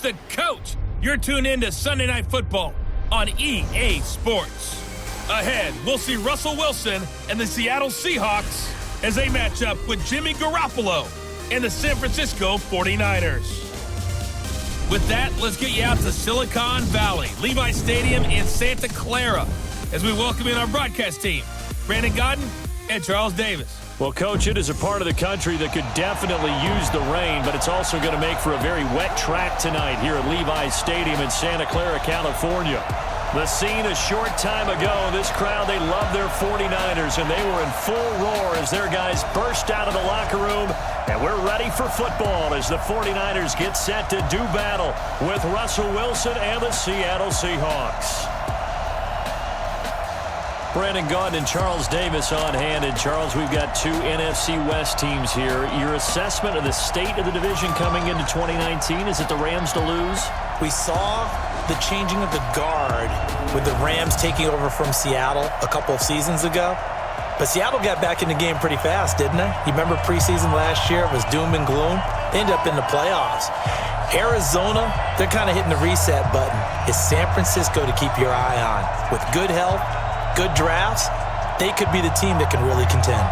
The coach. You're tuned in to Sunday Night Football on EA Sports. Ahead, we'll see Russell Wilson and the Seattle Seahawks as they match up with Jimmy Garoppolo and the San Francisco 49ers. With that, let's get you out to Silicon Valley, Levi Stadium in Santa Clara, as we welcome in our broadcast team, Brandon Godden and Charles Davis. Well, Coach, it is a part of the country that could definitely use the rain, but it's also going to make for a very wet track tonight here at Levi Stadium in Santa Clara, California. The scene a short time ago, this crowd, they love their 49ers, and they were in full roar as their guys burst out of the locker room, and we're ready for football as the 49ers get set to do battle with Russell Wilson and the Seattle Seahawks. Brandon Gaudin and Charles Davis on hand. And Charles, we've got two NFC West teams here. Your assessment of the state of the division coming into 2019, is it the Rams to lose? We saw the changing of the guard with the Rams taking over from Seattle a couple of seasons ago. But Seattle got back in the game pretty fast, didn't they? You remember preseason last year? It was doom and gloom. They ended up in the playoffs. Arizona, they're kind of hitting the reset button. It's San Francisco to keep your eye on. With good health, good drafts, they could be the team that can really contend.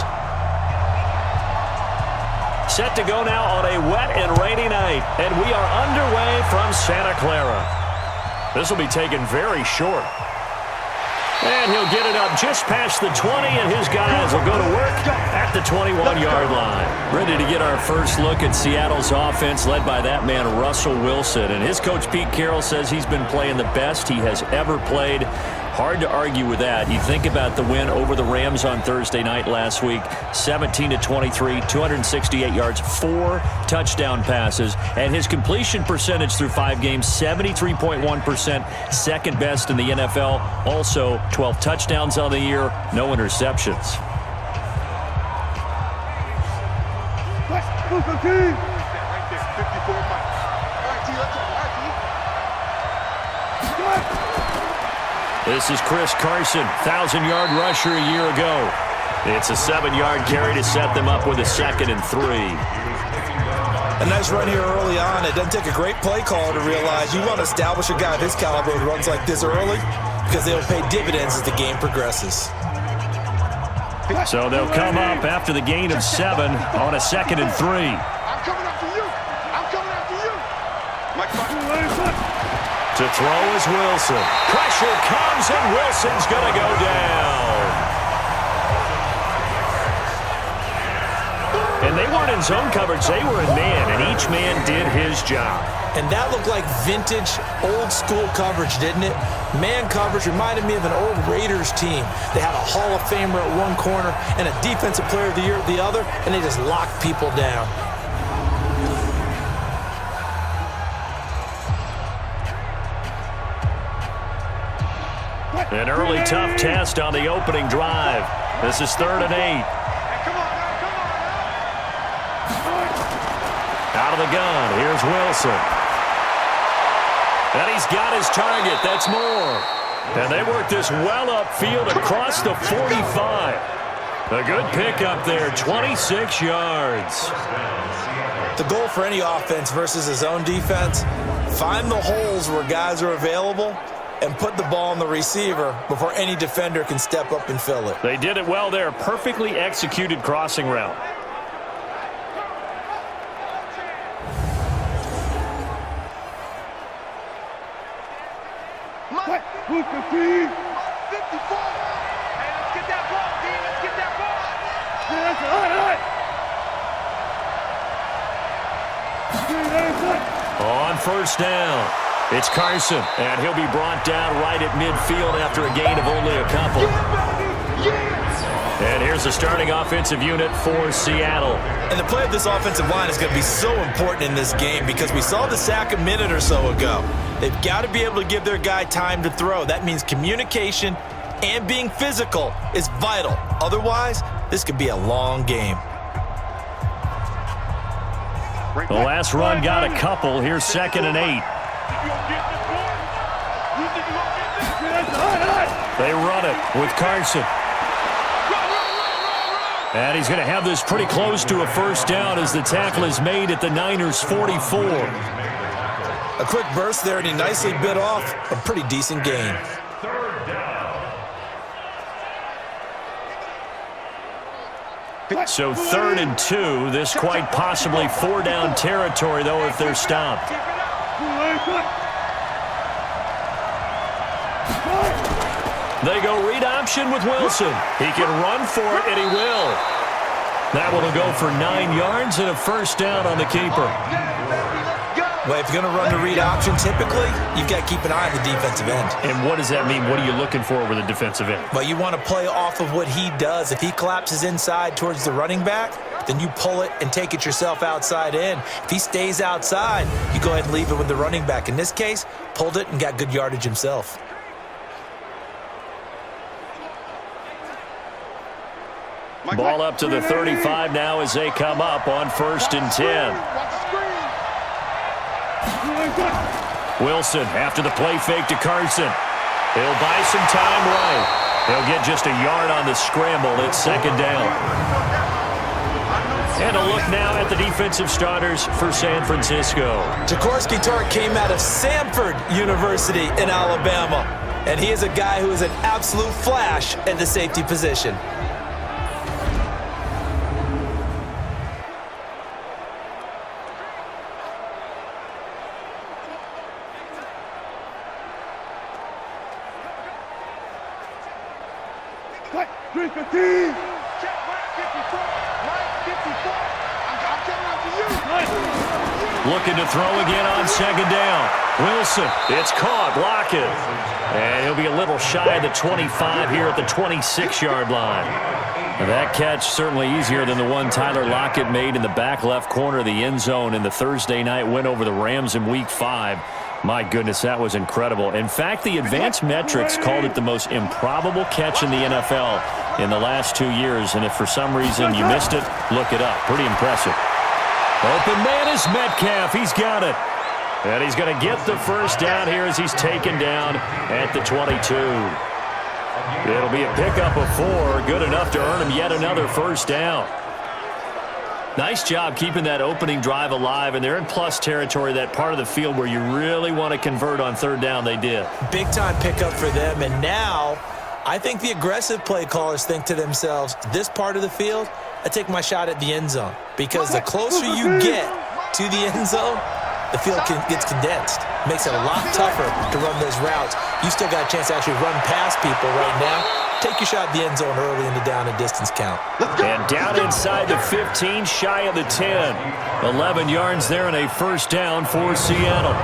Set to go now on a wet and rainy night, and we are underway from Santa Clara. This will be taken very short. And he'll get it up just past the 20, and his guys will go to work at the 21-yard line. Ready to get our first look at Seattle's offense, led by that man, Russell Wilson. And his coach, Pete Carroll, says he's been playing the best he has ever played. Hard to argue with that. You think about the win over the Rams on Thursday night last week, 17-23, 268 yards, 4 touchdown passes, and his completion percentage through 5 games, 73.1%, second best in the NFL. Also, 12 touchdowns on the year, no interceptions. This is Chris Carson, 1,000-yard rusher a year ago. It's a 7-yard carry to set them up with a 2nd and 3. A nice run here early on. It doesn't take a great play caller to realize you want to establish a guy of his caliber who runs like this early, because they'll pay dividends as the game progresses. So they'll come up after the gain of 7 on a 2nd and 3. I'm coming after you. I'm coming after you. To throw is Wilson. Pressure comes, and Wilson's going to go down. And they weren't in zone coverage. They were in man, and each man did his job. And that looked like vintage, old-school coverage, didn't it? Man coverage reminded me of an old Raiders team. They had a Hall of Famer at one corner and a Defensive Player of the Year at the other, and they just locked people down. An early tough test on the opening drive. This is 3rd and 8. Out of the gun, here's Wilson. And he's got his target, that's more. And they work this well upfield across the 45. A good pickup there, 26 yards. The goal for any offense versus his own defense, find the holes where guys are available and put the ball on the receiver before any defender can step up and fill it. They did it well there. Perfectly executed crossing route. Who's the team? 54. Hey, let's get that ball, D. Let's get that ball. Yeah, that's On first down, it's Carson, and he'll be brought down right at midfield after a gain of only a couple. And here's the starting offensive unit for Seattle. And the play of this offensive line is going to be so important in this game because we saw the sack a minute or so ago. They've got to be able to give their guy time to throw. That means communication and being physical is vital. Otherwise, this could be a long game. The last run got a couple. Here's 2nd and 8. They run it with Carson. And he's going to have this pretty close to a first down as the tackle is made at the Niners' 44. A quick burst there, and he nicely bit off a pretty decent gain. So 3rd and 2. This quite possibly 4-down territory, though, if they're stopped. They go read option with Wilson. He can run for it, and he will. That one will go for 9 yards and a first down on the keeper. Well, if you're going to run the read option, typically, you've got to keep an eye on the defensive end. And what does that mean? What are you looking for with a defensive end? Well, you want to play off of what he does. If he collapses inside towards the running back, then you pull it and take it yourself outside in. If he stays outside, you go ahead and leave it with the running back. In this case, pulled it and got good yardage himself. Ball up to the 35 now as they come up on 1st and 10. Wilson after the play fake to Carson. He'll buy some time right. He'll get just a yard on the scramble. It's 2nd down. And a look now at the defensive starters for San Francisco. Jaworski Tartt came out of Samford University in Alabama. And he is a guy who is an absolute flash at the safety position. Looking to throw again on 2nd down. Wilson, it's caught, Lockett. And he'll be a little shy of the 25 here at the 26-yard line. And that catch certainly easier than the one Tyler Lockett made in the back left corner of the end zone in the Thursday night win over the Rams in Week 5. My goodness, that was incredible. In fact, the advanced metrics called it the most improbable catch in the NFL in the last 2 years. And if for some reason you missed it, look it up. Pretty impressive. Open man is Metcalf. He's got it. And he's going to get the first down here as he's taken down at the 22. It'll be a pickup of 4. Good enough to earn him yet another first down. Nice job keeping that opening drive alive, and they're in plus territory, that part of the field where you really want to convert on 3rd down. They did. Big-time pickup for them, and now I think the aggressive play callers think to themselves, this part of the field, I take my shot at the end zone, because the closer you get to the end zone, the field gets condensed. Makes it a lot tougher to run those routes. You still got a chance to actually run past people right now. Take your shot at the end zone early in the down and distance count. And down inside the 15, shy of the 10. 11 yards there and a first down for Seattle.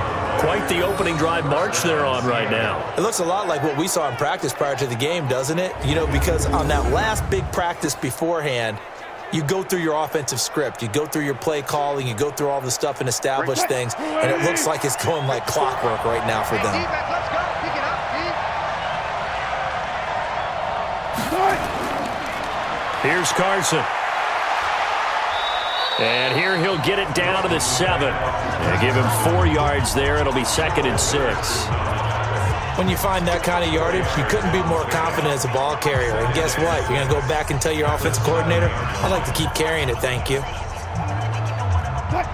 Quite the opening drive march they're on right now. It looks a lot like what we saw in practice prior to the game, doesn't it? You know, because on that last big practice beforehand, you go through your offensive script. You go through your play calling. You go through all the stuff and establish things. And it looks like it's going like clockwork right now for them. Let's go. Pick it up, Here's Carson. And here he'll get it down to the 7. And give him 4 yards there. It'll be 2nd and 6. When you find that kind of yardage, you couldn't be more confident as a ball carrier. And guess what? You're going to go back and tell your offensive coordinator, I'd like to keep carrying it, thank you.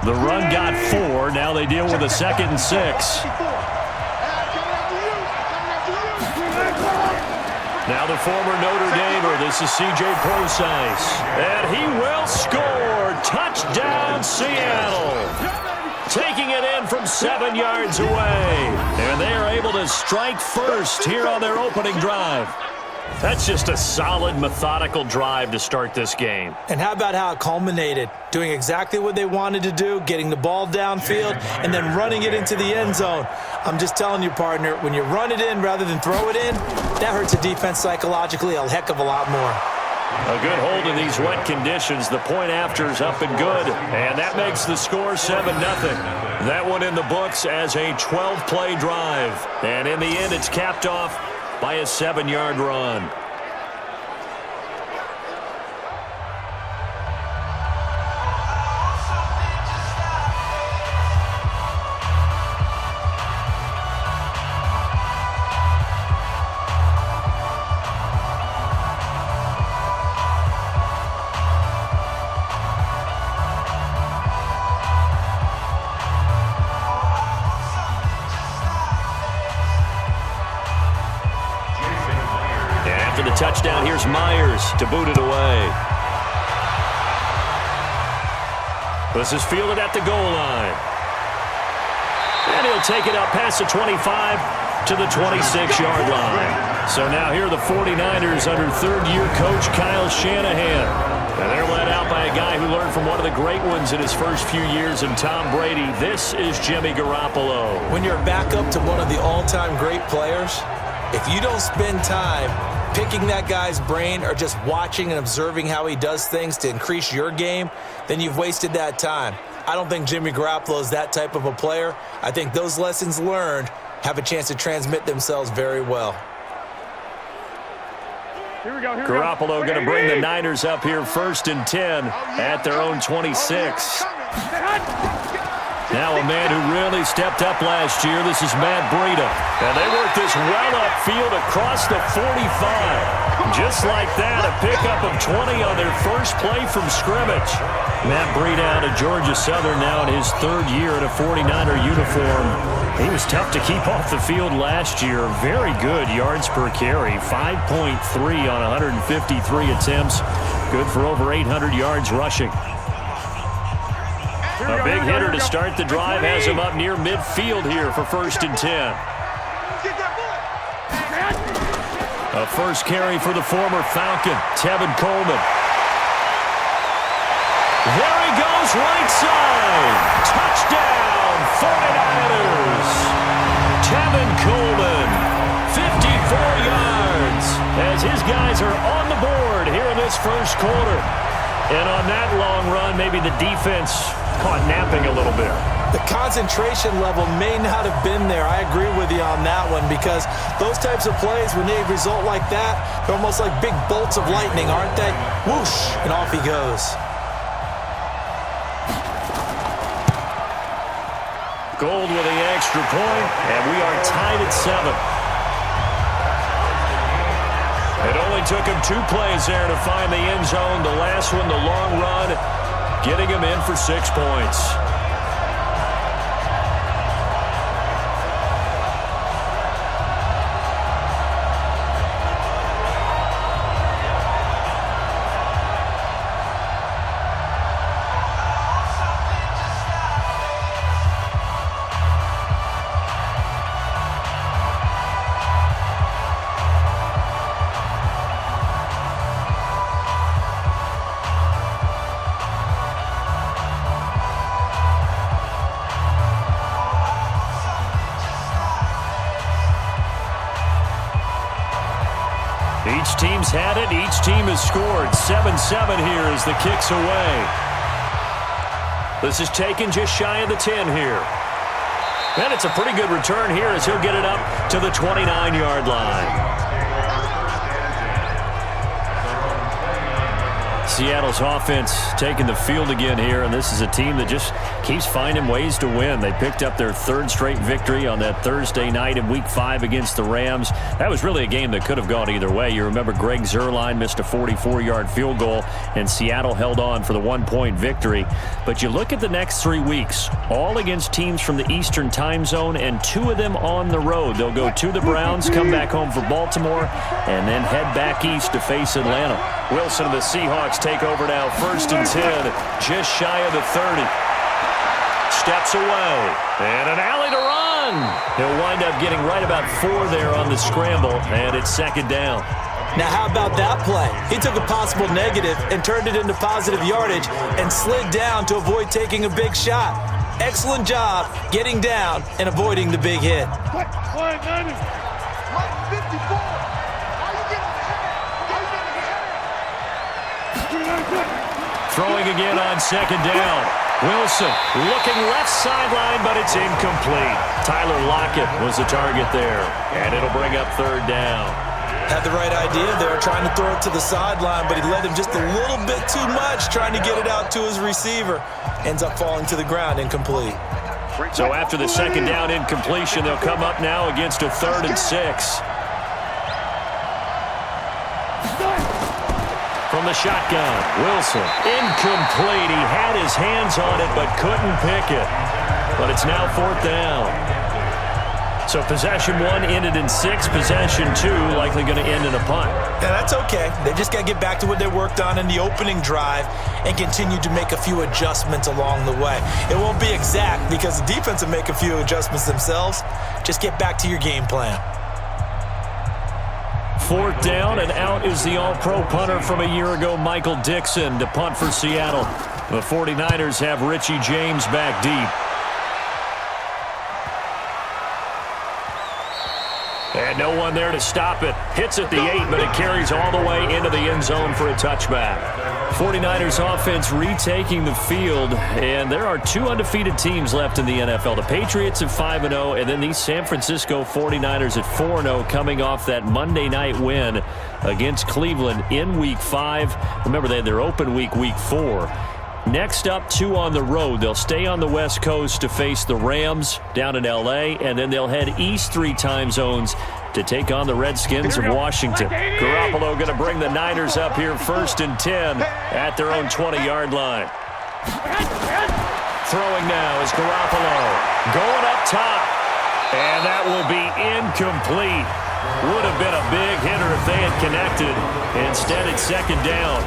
The run got 4. Now they deal with a 2nd and 6. Now the former Notre Damer, this is C.J. Prosise. And he will score. Touchdown, Seattle. Taking it in from 7 yards away. And they are able to strike first here on their opening drive. That's just a solid, methodical drive to start this game. And how about how it culminated? Doing exactly what they wanted to do, getting the ball downfield, and then running it into the end zone. I'm just telling you, partner, when you run it in rather than throw it in, that hurts a defense psychologically a heck of a lot more. A good hold in these wet conditions. The point after is up and good. And that makes the score 7-0. That one in the books as a 12-play drive. And in the end, it's capped off by a 7-yard run. touchdown. Here's Myers to boot it away. This is fielded at the goal line. And he'll take it up past the 25 to the 26-yard line. So now here are the 49ers under third-year coach Kyle Shanahan. And they're led out by a guy who learned from one of the great ones in his first few years in Tom Brady. This is Jimmy Garoppolo. When you're back up to one of the all-time great players, if you don't spend time picking that guy's brain or just watching and observing how he does things to increase your game, then you've wasted that time. I don't think Jimmy Garoppolo is that type of a player. I think those lessons learned have a chance to transmit themselves very well. Here we go. Garoppolo going to bring the Niners up here 1st and 10 at their own 26. Now a man who really stepped up last year. This is Matt Breida. And they work this well upfield across the 45. Just like that, a pickup of 20 on their first play from scrimmage. Matt Breida out of Georgia Southern now in his 3rd year in a 49er uniform. He was tough to keep off the field last year. Very good yards per carry. 5.3 on 153 attempts. Good for over 800 yards rushing. A big hitter to start the drive has him up near midfield here for 1st and 10. A first carry for the former Falcon, Tevin Coleman. There he goes, right side. Touchdown, 49ers. Tevin Coleman, 54 yards, as his guys are on the board here in this first quarter. And on that long run, maybe the defense caught napping a little bit. The concentration level may not have been there. I agree with you on that one, because those types of plays, when they result like that, they're almost like big bolts of lightning, aren't they? Whoosh, and off he goes. Gold with the extra point, and we are tied at 7. It only took him 2 plays there to find the end zone. The last one, the long run, getting him in for 6 points. Each team's had it. Each team has scored. 7-7 here as the kick's away. This is taken just shy of the 10 here. And it's a pretty good return here as he'll get it up to the 29-yard line. Seattle's offense taking the field again here, and this is a team that just keeps finding ways to win. They picked up their 3rd straight victory on that Thursday night in Week 5 against the Rams. That was really a game that could have gone either way. You remember Greg Zuerlein missed a 44-yard field goal, and Seattle held on for the 1-point victory. But you look at the next 3 weeks, all against teams from the Eastern time zone, and 2 of them on the road. They'll go to the Browns, come back home for Baltimore, and then head back east to face Atlanta. Wilson and the Seahawks take over now, 1st and 10, just shy of the 30. Steps away, and an alley to run. He'll wind up getting right about 4 there on the scramble, and it's 2nd down. Now, how about that play? He took a possible negative and turned it into positive yardage and slid down to avoid taking a big shot. Excellent job getting down and avoiding the big hit. Throwing again on 2nd down. Wilson looking left sideline, but it's incomplete. Tyler Lockett was the target there, and it'll bring up 3rd down. Had the right idea there, trying to throw it to the sideline, but he led him just a little bit too much, trying to get it out to his receiver. Ends up falling to the ground, incomplete. So after the 2nd down incompletion, they'll come up now against a 3rd and 6. From the shotgun, Wilson, incomplete. He had his hands on it but couldn't pick it. But it's now 4th down. So possession 1 ended in 6. Possession 2 likely going to end in a punt. Yeah, that's okay. They just got to get back to what they worked on in the opening drive and continue to make a few adjustments along the way. It won't be exact because the defense will make a few adjustments themselves. Just get back to your game plan. 4th down, and out is the all-pro punter from a year ago, Michael Dixon, to punt for Seattle. The 49ers have Richie James back deep. And no one there to stop it. Hits at the 8, but it carries all the way into the end zone for a touchback. 49ers offense retaking the field, and there are 2 undefeated teams left in the NFL. The Patriots at 5-0, and then these San Francisco 49ers at 4-0 coming off that Monday night win against Cleveland in Week 5. Remember, they had their open week, Week 4. Next up, 2 on the road. They'll stay on the West Coast to face the Rams down in L.A., and then they'll head east 3 time zones to take on the Redskins of Washington. Garoppolo going to bring the Niners up here 1st and 10 at their own 20-yard line. Throwing now is Garoppolo. Going up top. And that will be incomplete. Would have been a big hitter if they had connected. Instead, it's 2nd down.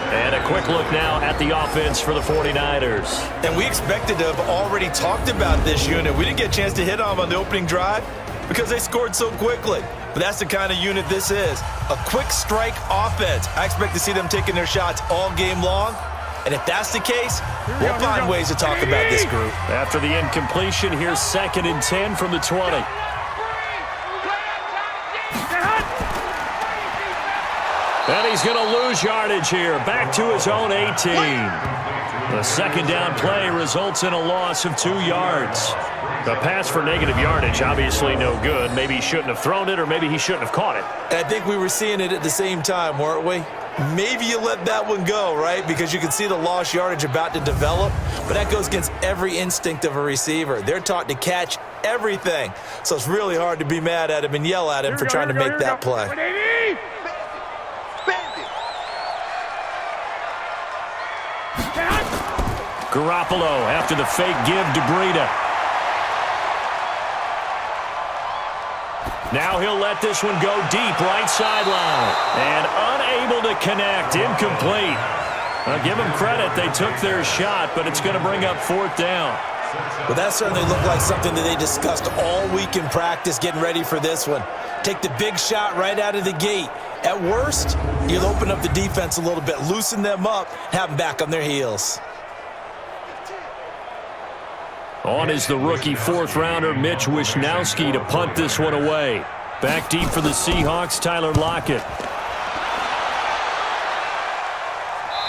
And a quick look now at the offense for the 49ers. And we expected to have already talked about this unit. We didn't get a chance to hit on them on the opening drive because they scored so quickly. But that's the kind of unit this is. A quick strike offense. I expect to see them taking their shots all game long. And if that's the case, we'll find ways to talk about this group. After the incompletion, here's 2nd and 10 from the 20. And he's going to lose yardage here. Back to his own 18. The 2nd down play results in a loss of 2 yards. A pass for negative yardage, obviously no good. Maybe he shouldn't have thrown it, or maybe he shouldn't have caught it. And I think we were seeing it at the same time, weren't we? Maybe you let that one go, right? Because you can see the lost yardage about to develop. But that goes against every instinct of a receiver. They're taught to catch everything. So it's really hard to be mad at him and yell at him for trying to make that play. Garoppolo after the fake give to Breida. Now he'll let this one go deep, right sideline. And unable to connect, incomplete. I'll give them credit, they took their shot, but it's going to bring up 4th down. Well, that certainly looked like something that they discussed all week in practice getting ready for this one. Take the big shot right out of the gate. At worst, you'll open up the defense a little bit, loosen them up, have them back on their heels. On is the rookie 4th-rounder Mitch Wishnowsky to punt this one away. Back deep for the Seahawks, Tyler Lockett.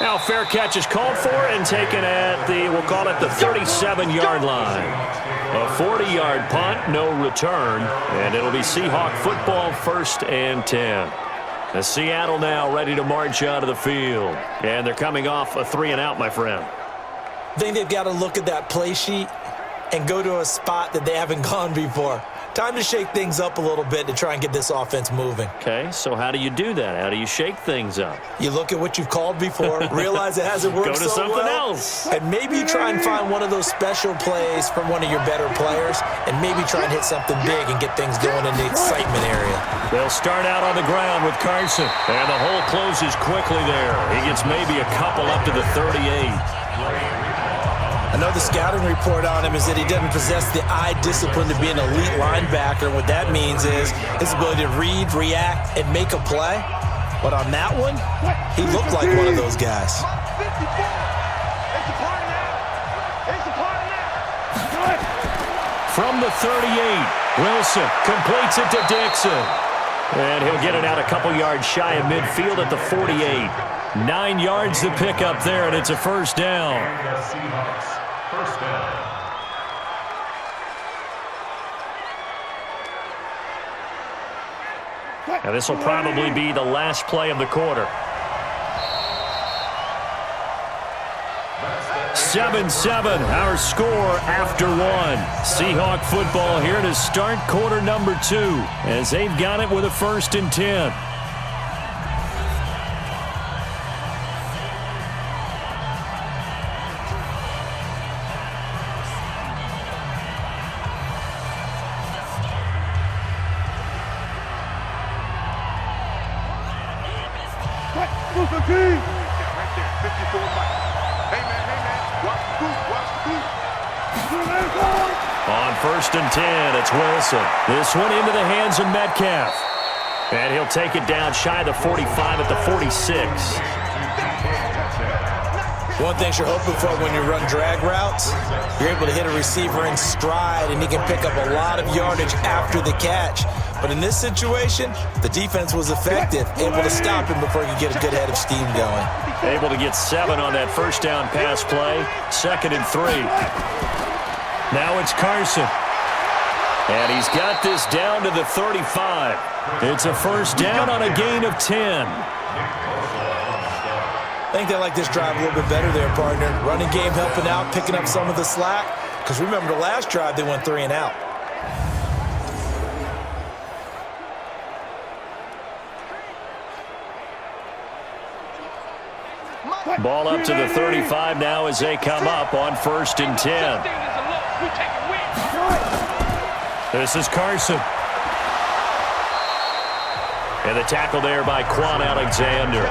Now fair catch is called for and taken at the, we'll call it the 37-yard line. A 40-yard punt, no return, and it'll be Seahawk football 1st and 10. The Seattle now ready to march out of the field. And they're coming off a 3-and-out, my friend. I think they've got to look at that play sheet and go to a spot that they haven't gone before. Time to shake things up a little bit to try and get this offense moving. Okay, so how do you do that? How do you shake things up? You look at what you've called before, realize it hasn't worked so well. Go to something else. And maybe try and find one of those special plays from one of your better players, and maybe try and hit something big and get things going in the excitement area. They'll start out on the ground with Carson, and the hole closes quickly there. He gets maybe a couple up to the 38. I know the scouting report on him is that he doesn't possess the eye discipline to be an elite linebacker. What that means is his ability to read, react, and make a play. But on that one, he looked like one of those guys. From the 38, Wilson completes it to Dixon. And he'll get it out a couple yards shy of midfield at the 48. 9 yards to pick up there, and it's a 1st down. Now this will probably be the last play of the quarter. 7-7, our score after 1. Seahawk football here to start quarter number 2 as they've got it with a 1st and 10. Right there, 54 Mike. Hey, man, watch the boot, watch the boot. On 1st and 10, it's Wilson. This one into the hands of Metcalf. And he'll take it down shy of the 45 at the 46. One thing you're hoping for when you run drag routes, you're able to hit a receiver in stride, and he can pick up a lot of yardage after the catch. But in this situation, the defense was effective, able to stop him before he could get a good head of steam going. Able to get 7 on that first down pass play. 2nd and 3. Now it's Carson. And he's got this down to the 35. It's a first down on a gain of 10. I think they like this drive a little bit better there, partner. Running game helping out, picking up some of the slack. Because remember, the last drive, they went 3 and out. Ball up to the 35 now as they come up on 1st and 10. This is Carson. And the tackle there by Quan Alexander.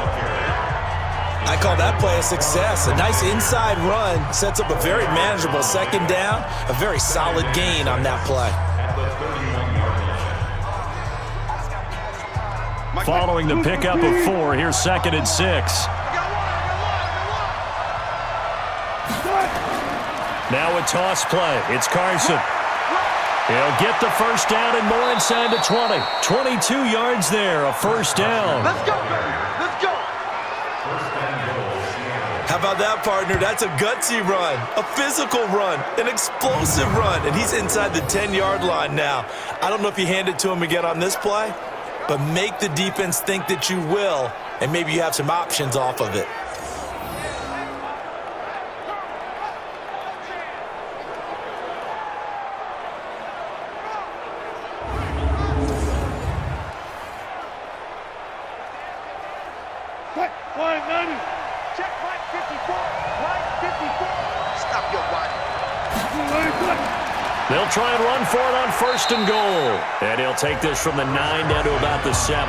I call that play a success. A nice inside run sets up a very manageable 2nd down. A very solid gain on that play. Following the pickup of 4, here's 2nd and 6. Now a toss play. It's Carson. He'll get the first down and more inside the 20. 22 yards there, a first down. Let's go, baby. Let's go. How about that, partner? That's a gutsy run, a physical run, an explosive run, and he's inside the 10-yard line now. I don't know if you hand it to him again on this play, but make the defense think that you will, and maybe you have some options off of it. Check line 54. Line 54. Stop your body. They'll try and run for it on 1st and goal. And he'll take this from the 9 down to about the 7.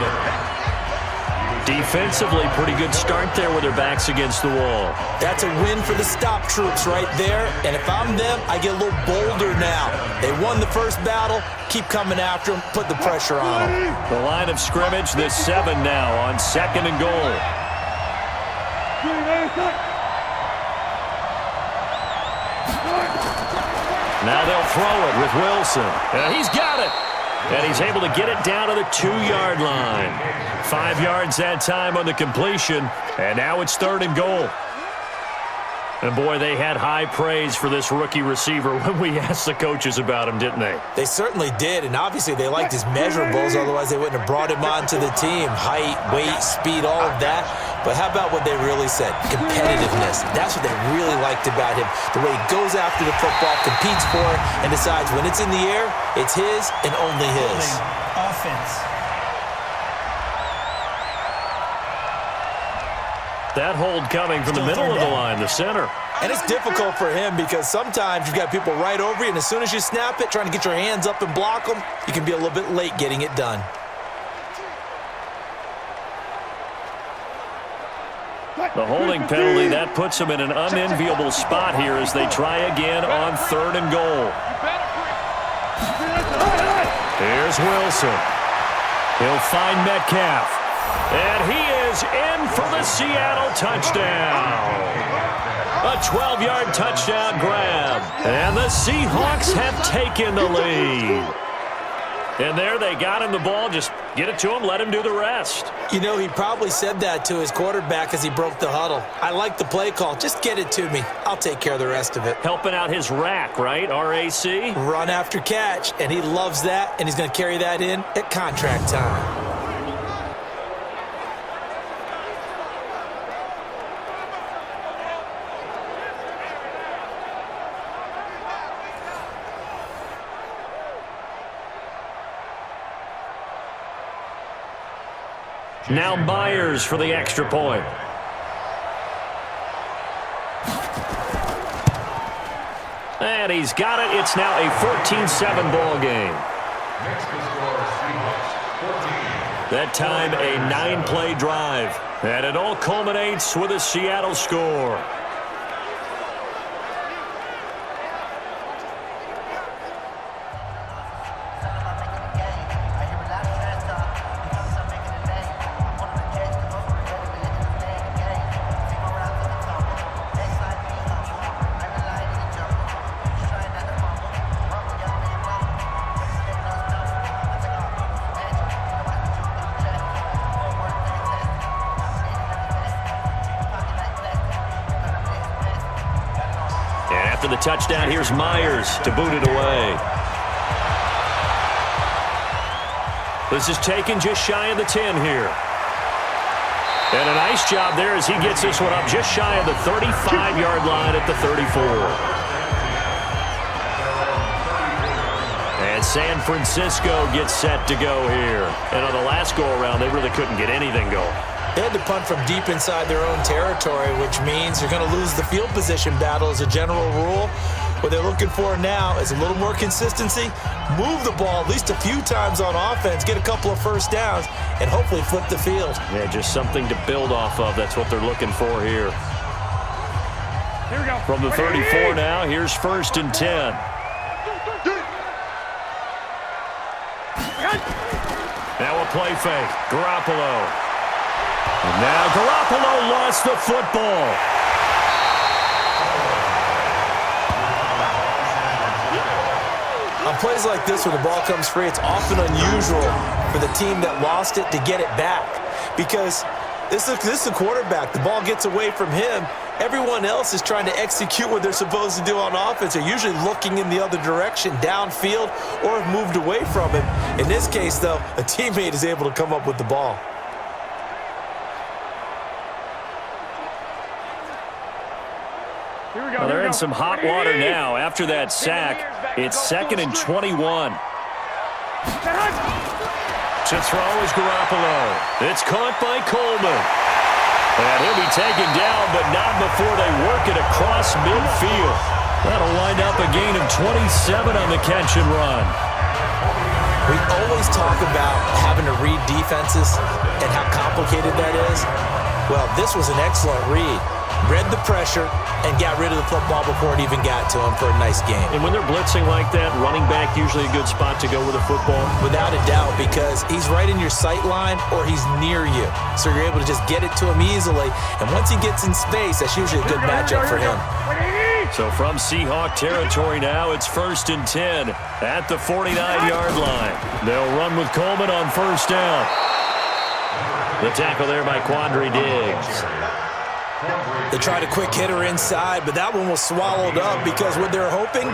Defensively, pretty good start there with their backs against the wall. That's a win for the stop troops right there. And if I'm them, I get a little bolder now. They won the first battle. Keep coming after them. Put the pressure on them. The line of scrimmage, this 7 now on 2nd and goal. Now they'll throw it with Wilson. He's got it. And he's able to get it down to the 2-yard line. 5 yards that time on the completion. And now it's 3rd and goal. And, boy, they had high praise for this rookie receiver when we asked the coaches about him, didn't they? They certainly did, and obviously they liked his measurables, otherwise they wouldn't have brought him onto the team. Height, weight, speed, all of that. But how about what they really said? Competitiveness. That's what they really liked about him. The way he goes after the football, competes for it, and decides when it's in the air, it's his and only his. Offense. That hold coming from the middle of the line, the center. And it's difficult for him because sometimes you've got people right over you, and as soon as you snap it, trying to get your hands up and block them, you can be a little bit late getting it done. The holding penalty, that puts them in an unenviable spot here as they try again on 3rd and goal. Here's Wilson. He'll find Metcalf. And he is in for the Seattle touchdown. A 12-yard touchdown grab. And the Seahawks have taken the lead. And there they got him the ball. Just get it to him, let him do the rest. You know, he probably said that to his quarterback as he broke the huddle. I like the play call. Just get it to me. I'll take care of the rest of it. Helping out his rack, right? RAC? Run after catch. And he loves that, and he's going to carry that in at contract time. Now Myers for the extra point. And he's got it. It's now a 14-7 ball game. Next to score, Seahawks 14, That time a 9-play drive. And it all culminates with a Seattle score. After the touchdown, here's Myers to boot it away. This is taken just shy of the 10 here. And a nice job there as he gets this one up just shy of the 35-yard line at the 34. And San Francisco gets set to go here. And on the last go-around, they really couldn't get anything going. They had to punt from deep inside their own territory, which means you're going to lose the field position battle as a general rule. What they're looking for now is a little more consistency, move the ball at least a few times on offense, get a couple of first downs, and hopefully flip the field. Yeah, just something to build off of. That's what they're looking for here. Here we go. From the 34 now, here's 1st and 10. Now a play fake. Garoppolo. And now Garoppolo lost the football. On plays like this, when the ball comes free, it's often unusual for the team that lost it to get it back. Because this is a quarterback. The ball gets away from him. Everyone else is trying to execute what they're supposed to do on offense. They're usually looking in the other direction, downfield, or have moved away from him. In this case, though, a teammate is able to come up with the ball. Well, they're in some hot water now. After that sack, it's 2nd and 21. To throw is Garoppolo. It's caught by Coleman. And he'll be taken down, but not before they work it across midfield. That'll wind up a gain of 27 on the catch and run. We always talk about having to read defenses and how complicated that is. Well, this was an excellent read. Read the pressure and got rid of the football before it even got to him for a nice game. And when they're blitzing like that, running back usually a good spot to go with a football? Without a doubt, because he's right in your sight line or he's near you. So you're able to just get it to him easily. And once he gets in space, that's usually a good matchup for him. So from Seahawk territory now, it's 1st and 10 at the 49-yard line. They'll run with Coleman on 1st down. The tackle there by Quandre Diggs. They tried a quick hitter inside, but that one was swallowed up because what they're hoping,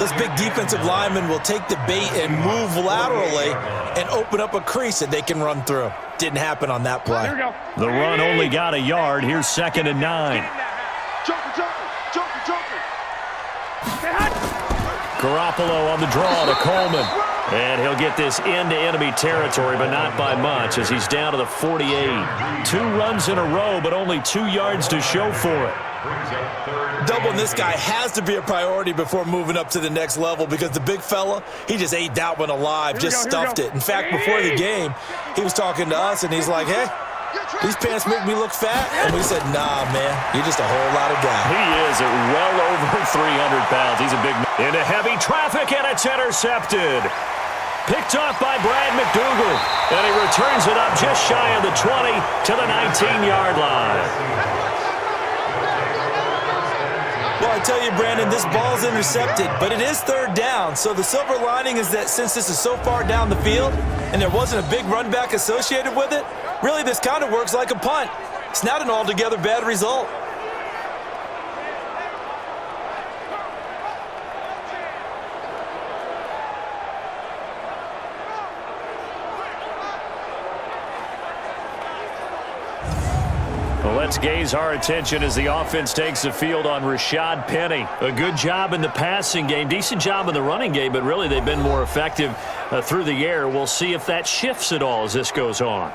those big defensive linemen will take the bait and move laterally and open up a crease that they can run through. Didn't happen on that play. The run only got a yard. Here's 2nd and 9. Garoppolo on the draw to Coleman. And he'll get this into enemy territory, but not by much as he's down to the 48. 2 runs in a row, but only 2 yards to show for it. Doubling this guy has to be a priority before moving up to the next level because the big fella, he just ate that one alive, just stuffed it. In fact, before the game, he was talking to us, and he's like, hey, these pants make me look fat? And we said, nah, man, you're just a whole lot of guy. He is at well over 300 pounds. He's a big man. Into heavy traffic, and it's intercepted. Picked off by Brad McDougal, and he returns it up just shy of the 20 to the 19-yard line. Well, I tell you, Brandon, this ball's intercepted, but it is 3rd down. So the silver lining is that since this is so far down the field and there wasn't a big run back associated with it, really this kind of works like a punt. It's not an altogether bad result. Well, let's gaze our attention as the offense takes the field on Rashad Penny. A good job in the passing game, decent job in the running game, but really they've been more effective through the air. We'll see if that shifts at all as this goes on.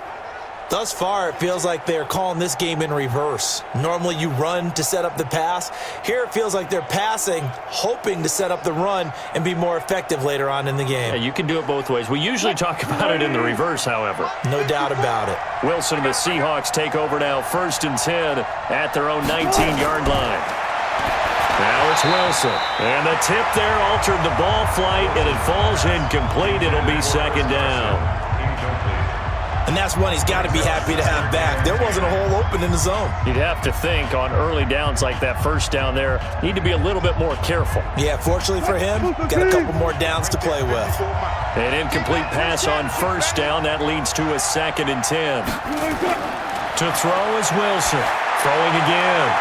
Thus far, it feels like they're calling this game in reverse. Normally, you run to set up the pass. Here, it feels like they're passing, hoping to set up the run and be more effective later on in the game. Yeah, you can do it both ways. We usually talk about it in the reverse, however. No doubt about it. Wilson and the Seahawks take over now, 1st and 10 at their own 19-yard line. Now it's Wilson. And the tip there altered the ball flight, and it falls incomplete. It'll be 2nd down. And that's one he's got to be happy to have back. There wasn't a hole open in the zone. You'd have to think on early downs like that 1st down there, need to be a little bit more careful. Yeah, fortunately for him, got a couple more downs to play with. An incomplete pass on 1st down. That leads to a 2nd and 10. To throw is Wilson. Throwing again.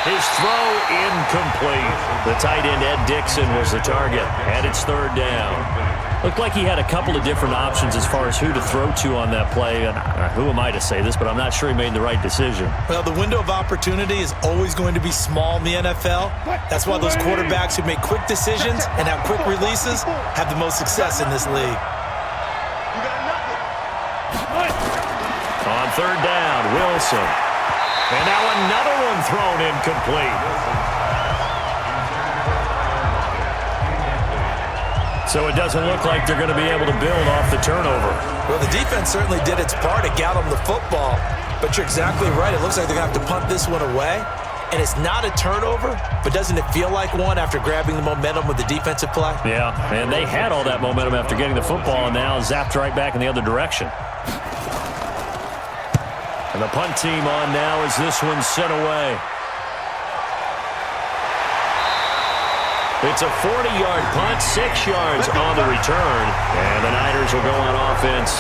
His throw incomplete. The tight end, Ed Dixon, was the target. And it's 3rd down. Looked like he had a couple of different options as far as who to throw to on that play. And who am I to say this, but I'm not sure he made the right decision. Well, the window of opportunity is always going to be small in the NFL. That's why those quarterbacks who make quick decisions and have quick releases have the most success in this league. On 3rd down, Wilson. And now another one thrown incomplete. So it doesn't look like they're going to be able to build off the turnover. Well, the defense certainly did its part to get them the football. But you're exactly right. It looks like they're going to have to punt this one away. And it's not a turnover, but doesn't it feel like one after grabbing the momentum with the defensive play? Yeah, and they had all that momentum after getting the football, and now zapped right back in the other direction. And the punt team on now as this one's sent away. It's a 40-yard punt, 6 yards on the return. And the Niners will go on offense,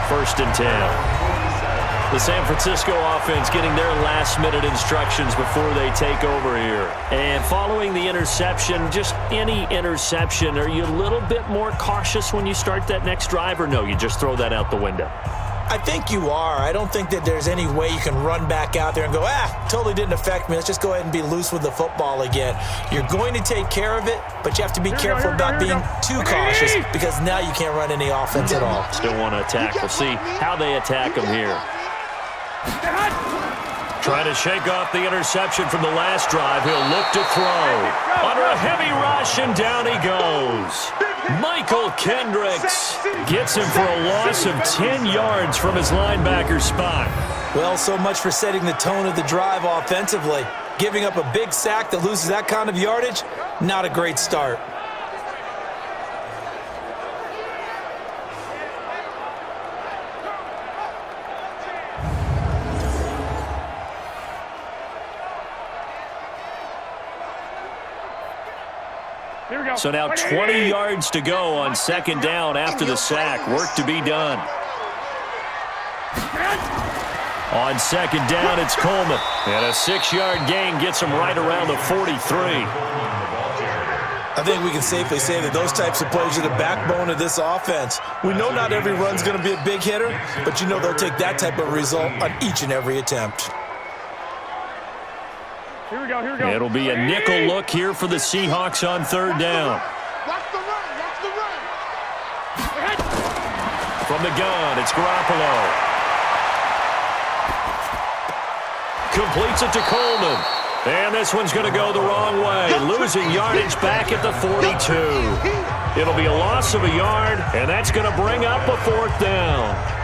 1st and 10. The San Francisco offense getting their last-minute instructions before they take over here. And following the interception, just any interception, are you a little bit more cautious when you start that next drive, or no, you just throw that out the window? I think you are. I don't think that there's any way you can run back out there and go, totally didn't affect me. Let's just go ahead and be loose with the football again. You're going to take care of it, but you have to be careful about being too cautious because now you can't run any offense at all. Still want to attack. We'll see how they attack them here. Trying to shake off the interception from the last drive. He'll look to throw. Under a heavy rush, and down he goes. Michael Kendricks gets him for a loss of 10 yards from his linebacker spot. Well, so much for setting the tone of the drive offensively. Giving up a big sack that loses that kind of yardage, not a great start. So now 20 yards to go on 2nd down after the sack. Work to be done. On 2nd down, it's Coleman. And a 6-yard gain gets him right around the 43. I think we can safely say that those types of plays are the backbone of this offense. We know not every run's going to be a big hitter, but you know they'll take that type of result on each and every attempt. Here we go. It'll be a nickel look here for the Seahawks on 3rd down. Watch the run. From the gun, it's Garoppolo. Completes it to Coleman. And this one's going to go the wrong way. Losing yardage back at the 42. It'll be a loss of a yard, and that's going to bring up a 4th down.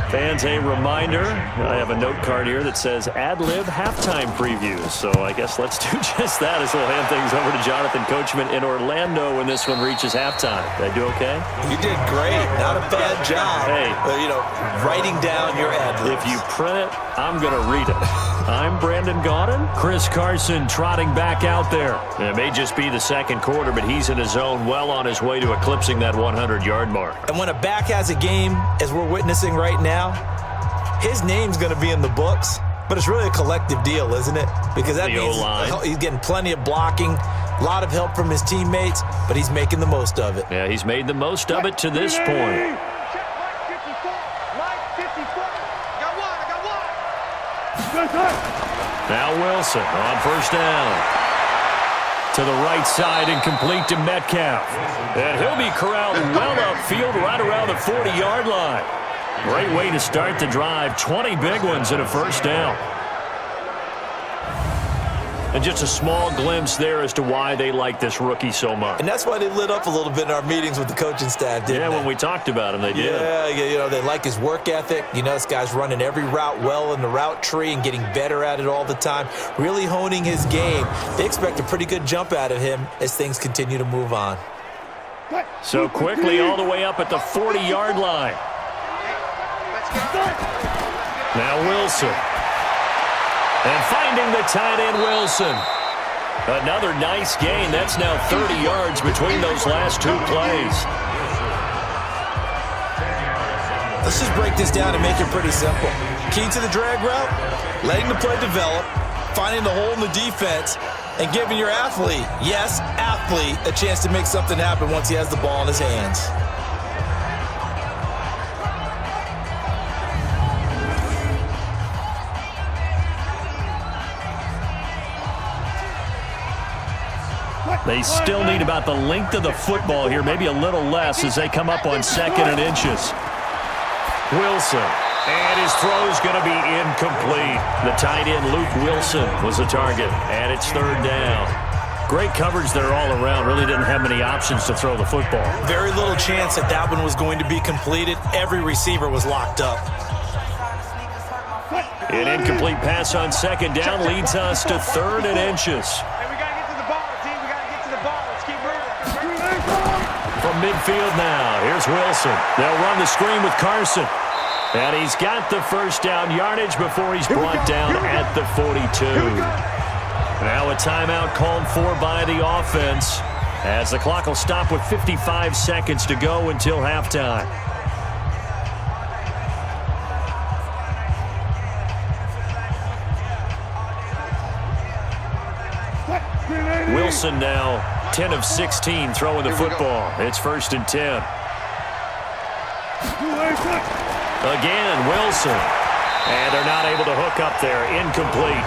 Fans, a reminder, I have a note card here that says ad-lib halftime previews. So I guess let's do just that as we'll hand things over to Jonathan Coachman in Orlando when this one reaches halftime. Did I do okay? You did great. Not a bad job. Hey. Writing down your ad-libs. If you print it, I'm going to read it. I'm Brandon Gaudin. Chris Carson trotting back out there. It may just be the 2nd quarter, but he's in his zone, well on his way to eclipsing that 100-yard mark. And when a back has a game, as we're witnessing right now, his name's going to be in the books, but it's really a collective deal, isn't it? Because that means he's getting plenty of blocking, a lot of help from his teammates, but he's making the most of it. Yeah, he's made the most of it to this point. Now Wilson on first down. To the right side and complete to Metcalf. And he'll be corralled well upfield right around the 40-yard line. Great way to start the drive. 20 big ones and a first down. And just a small glimpse there as to why they like this rookie so much. And that's why they lit up a little bit in our meetings with the coaching staff, didn't they? Yeah, when we talked about him, they did. Yeah, they like his work ethic. This guy's running every route well in the route tree and getting better at it all the time, really honing his game. They expect a pretty good jump out of him as things continue to move on. So quickly all the way up at the 40-yard line. Now Wilson. And finding the tight end, Wilson. Another nice gain. That's now 30 yards between those last two plays. Let's just break this down and make it pretty simple. Key to the drag route, letting the play develop, finding the hole in the defense, and giving your athlete, yes, athlete, a chance to make something happen once he has the ball in his hands. They still need about the length of the football here, maybe a little less as they come up on 2nd and inches. Wilson, and his throw's going to be incomplete. The tight end, Luke Wilson, was the target, and it's 3rd down. Great coverage there all around. Really didn't have many options to throw the football. Very little chance that one was going to be completed. Every receiver was locked up. An incomplete pass on 2nd down leads us to 3rd and inches. From midfield now, here's Wilson. They'll run the screen with Carson. And he's got the first down yardage before he's brought down at the 42. Now a timeout called for by the offense as the clock will stop with 55 seconds to go until halftime. Wilson now 10 of 16 throwing the football. It's 1st and 10. Again, Wilson. And they're not able to hook up there. Incomplete.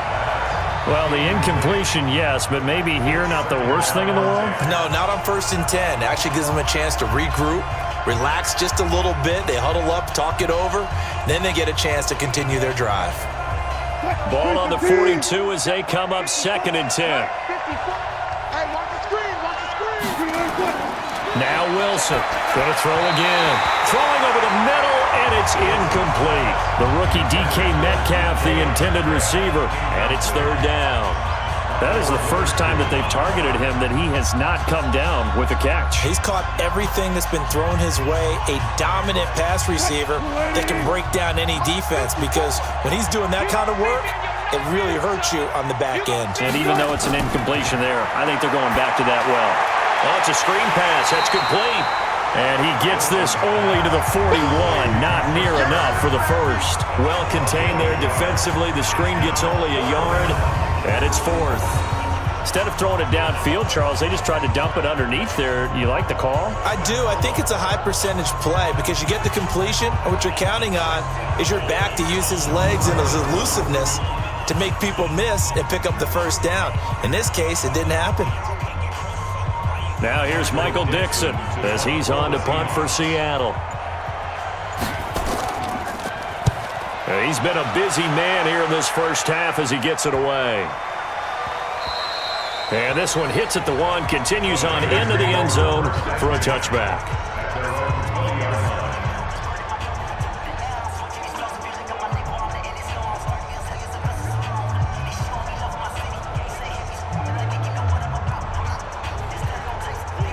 Well, the incompletion, yes, but maybe here not the worst thing in the world? No, not on 1st and 10. Actually gives them a chance to regroup, relax just a little bit. They huddle up, talk it over. Then they get a chance to continue their drive. Ball on the 42 as they come up 2nd and 10. Now Wilson, going to throw again. Throwing over the middle, and it's incomplete. The rookie DK Metcalf, the intended receiver, and it's 3rd down. That is the first time that they've targeted him that he has not come down with a catch. He's caught everything that's been thrown his way, a dominant pass receiver that can break down any defense because when he's doing that kind of work, it really hurts you on the back end. And even though it's an incompletion there, I think they're going back to that well. Oh, it's a screen pass. That's complete. And he gets this only to the 41. Not near enough for the first. Well contained there defensively. The screen gets only a yard, and it's 4th. Instead of throwing it downfield, Charles, they just tried to dump it underneath there. You like the call? I do. I think it's a high percentage play because you get the completion, and what you're counting on is your back to use his legs and his elusiveness to make people miss and pick up the first down. In this case, it didn't happen. Now here's Michael Dixon as he's on to punt for Seattle. He's been a busy man here in this first half as he gets it away. And this one hits at the 1, continues on into the end zone for a touchback.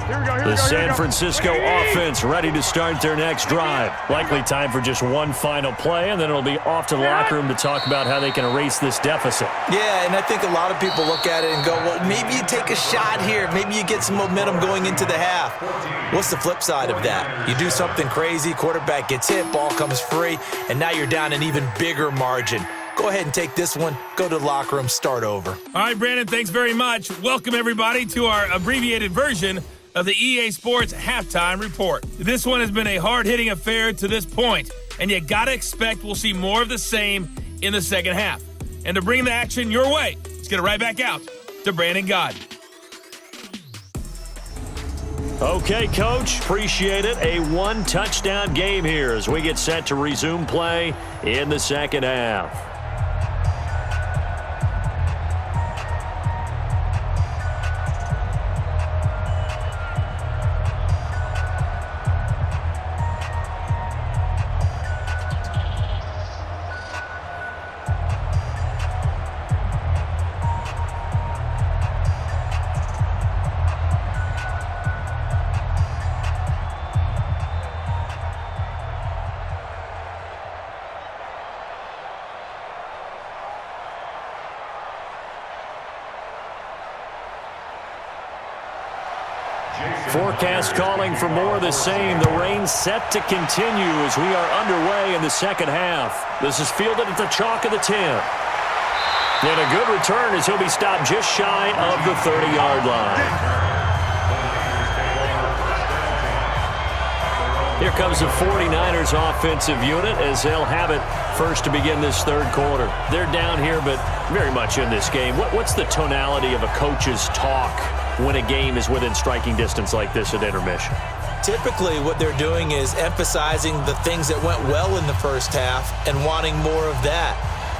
The San Francisco offense ready to start their next drive. Likely time for just one final play, and then it'll be off to the locker room to talk about how they can erase this deficit. Yeah, and I think a lot of people look at it and go, well, maybe you take a shot here. Maybe you get some momentum going into the half. What's the flip side of that? You do something crazy, quarterback gets hit, ball comes free, and now you're down an even bigger margin. Go ahead and take this one, go to the locker room, start over. All right, Brandon, thanks very much. Welcome, everybody, to our abbreviated version of the EA Sports Halftime Report. This one has been a hard-hitting affair to this point, and you got to expect we'll see more of the same in the second half. And to bring the action your way, let's get it right back out to Brandon Gaudin. Okay, Coach, appreciate it. A one-touchdown game here as we get set to resume play in the second half. Forecast calling for more of the same. The rain set to continue as we are underway in the second half. This is fielded at the chalk of the 10. And a good return as he'll be stopped just shy of the 30-yard line. Here comes the 49ers offensive unit as they'll have it first to begin this third quarter. They're down here, but very much in this game. What's the tonality of a coach's talk when a game is within striking distance like this at intermission? Typically, what they're doing is emphasizing the things that went well in the first half and wanting more of that.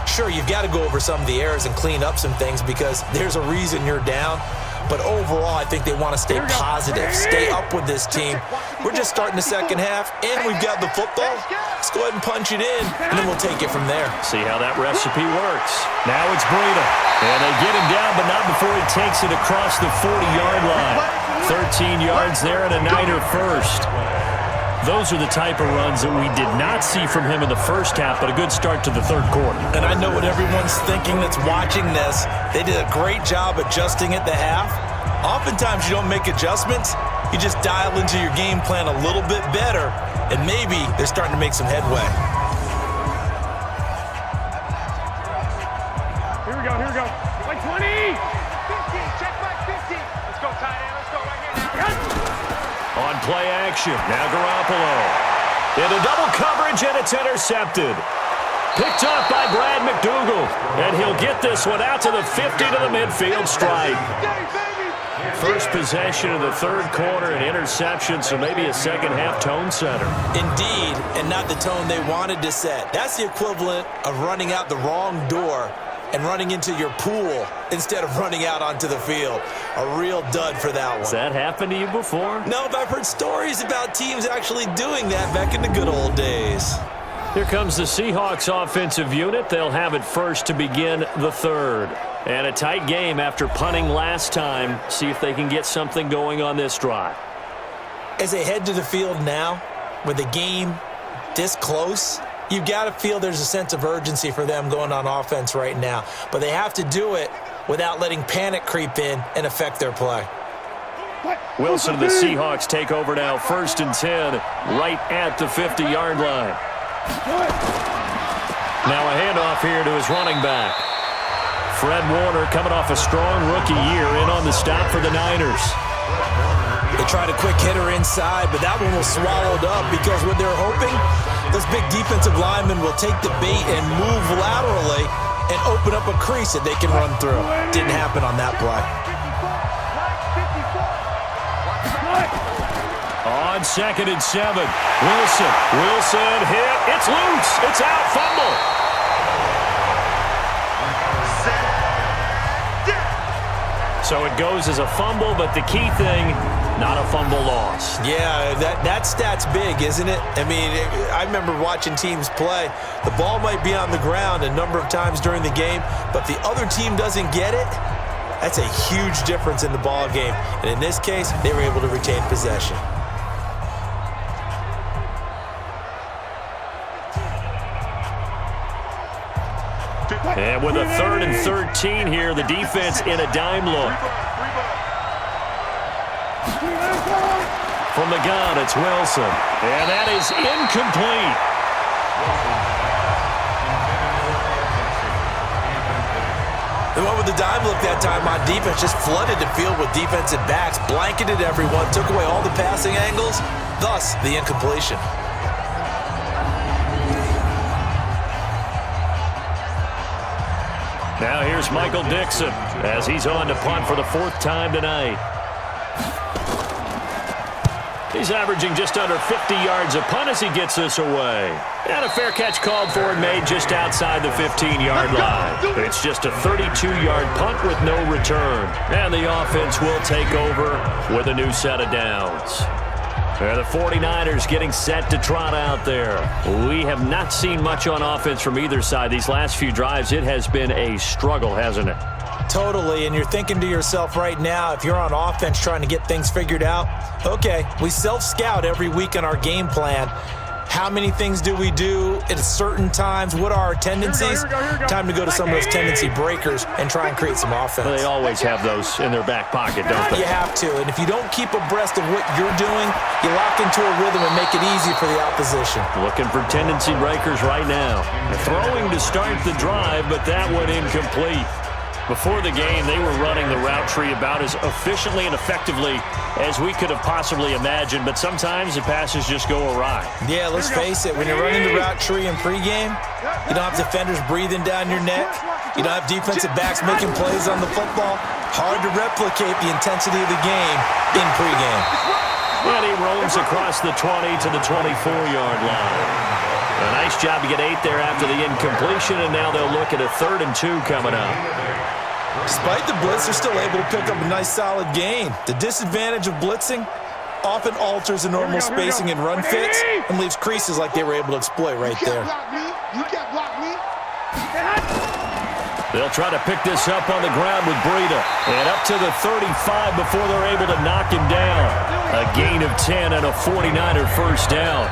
Sure, you've got to go over some of the errors and clean up some things because there's a reason you're down. But overall, I think they want to stay positive, stay up with this team. We're just starting the second half, and we've got the football. Let's go ahead and punch it in, and then we'll take it from there. See how that recipe works. Now it's Breida. And they get him down, but not before he takes it across the 40-yard line. 13 yards there and a Niner first. Those are the type of runs that we did not see from him in the first half, but a good start to the third quarter. And I know what everyone's thinking that's watching this. They did a great job adjusting at the half. Oftentimes you don't make adjustments. You just dial into your game plan a little bit better, and maybe they're starting to make some headway. Here we go. Like 20. 50, check back 50. Let's go, tight end. Let's go right here now. On play action, now Garoppolo. Into double coverage, and it's intercepted. Picked off by Brad McDougal. And he'll get this one out to the 50 to the midfield stripe. First possession of the third quarter, an interception, so maybe a second-half tone setter. Indeed, and not the tone they wanted to set. That's the equivalent of running out the wrong door and running into your pool instead of running out onto the field. A real dud for that one. Has that happened to you before? No, but I've heard stories about teams actually doing that back in the good old days. Here comes the Seahawks offensive unit. They'll have it first to begin the third. And a tight game after punting last time. See if they can get something going on this drive. As they head to the field now, with the game this close, you've got to feel there's a sense of urgency for them going on offense right now. But they have to do it without letting panic creep in and affect their play. Wilson and the Seahawks take over now, 1st and 10, right at the 50-yard line. Now a handoff here to his running back. Fred Warner coming off a strong rookie year in on the stop for the Niners. They tried a quick hitter inside, but that one was swallowed up because what they're hoping, those big defensive linemen will take the bait and move laterally and open up a crease that they can run through. Didn't happen on that play. On 2nd and 7, Wilson hit. It's loose. It's out. Fumble. So it goes as a fumble, but the key thing, not a fumble loss. Yeah, that stat's big, isn't it? I mean, I remember watching teams play. The ball might be on the ground a number of times during the game, but the other team doesn't get it. That's a huge difference in the ball game. And in this case, they were able to retain possession. And with a 3rd and 13 here, the defense in a dime look. From the gun, it's Wilson. And that is incomplete. They went with the dime look that time on defense, just flooded the field with defensive backs, blanketed everyone, took away all the passing angles, thus the incompletion. Now here's Michael Dixon as he's on to punt for the 4th time tonight. He's averaging just under 50 yards a punt as he gets this away. And a fair catch called for and made just outside the 15-yard line. It's just a 32-yard punt with no return. And the offense will take over with a new set of downs. And the 49ers getting set to trot out there. We have not seen much on offense from either side. These last few drives, it has been a struggle, hasn't it? Totally, and you're thinking to yourself right now, if you're on offense trying to get things figured out, okay, we self-scout every week on our game plan. How many things do we do at certain times? What are our tendencies? Here we go. Time to go to some of those tendency breakers and try and create some offense. They always have those in their back pocket, don't they? You have to, and if you don't keep abreast of what you're doing, you lock into a rhythm and make it easy for the opposition. Looking for tendency breakers right now. Throwing to start the drive, but that one incomplete. Before the game, they were running the route tree about as efficiently and effectively as we could have possibly imagined, but sometimes the passes just go awry. Yeah, let's face it, when you're running the route tree in pregame, you don't have defenders breathing down your neck. You don't have defensive backs making plays on the football. Hard to replicate the intensity of the game in pregame. And he roams across the 20 to the 24-yard line. A nice job to get 8 there after the incompletion, and now they'll look at a 3rd and 2 coming up. Despite the blitz, they're still able to pick up a nice solid gain. The disadvantage of blitzing often alters the normal spacing and run fits and leaves creases like they were able to exploit right there. You can't block me. They'll try to pick this up on the ground with Breida. And up to the 35 before they're able to knock him down. A gain of 10 and a 49er first down.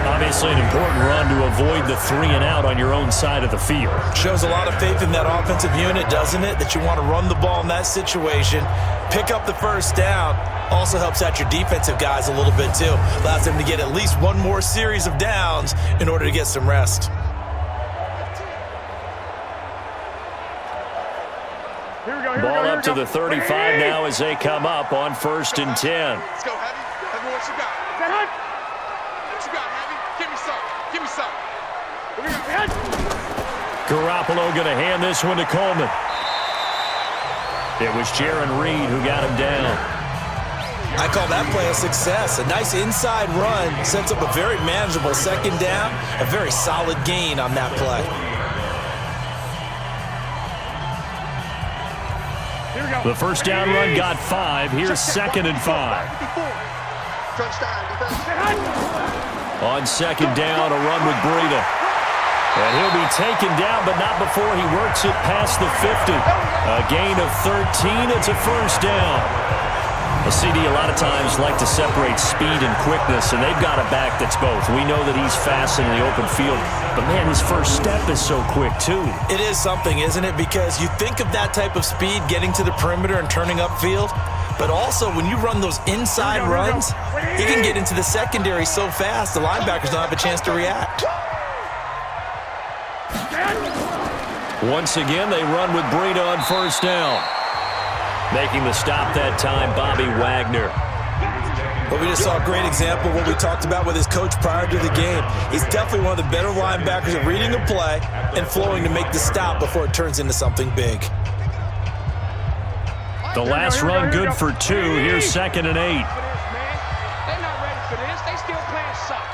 Obviously an important run to avoid the 3-and-out on your own side of the field. Shows a lot of faith in that offensive unit, doesn't it? That you want to run the ball in that situation. Pick up the first down. Also helps out your defensive guys a little bit too. Allows them to get at least one more series of downs in order to get some rest. Ball up to the 35 now as they come up on 1st and 10. Let's go, Heavy. Heavy, what you got? What you got, Heavy? Give me some. Give me some. Garoppolo going to hand this one to Coleman. It was Jaron Reed who got him down. I call that play a success. A nice inside run sets up a very manageable 2nd down. A very solid gain on that play. The first down run got 5. Here's 2nd and 5. On 2nd down, a run with Breida. And he'll be taken down, but not before he works it past the 50. A gain of 13. It's a first down. A CD a lot of times like to separate speed and quickness, and they've got a back that's both. We know that he's fast in the open field, but man, his first step is so quick too. It is something, isn't it? Because you think of that type of speed getting to the perimeter and turning upfield, but also when you run those inside runs, he can get into the secondary so fast the linebackers don't have a chance to react. Once again, they run with Breida on first down. Making the stop that time, Bobby Wagner. But we just saw a great example of what we talked about with his coach prior to the game. He's definitely one of the better linebackers at reading a play and flowing to make the stop before it turns into something big. The last run good for 2. Here's 2nd and 8. They're not ready for this. They still playing suck.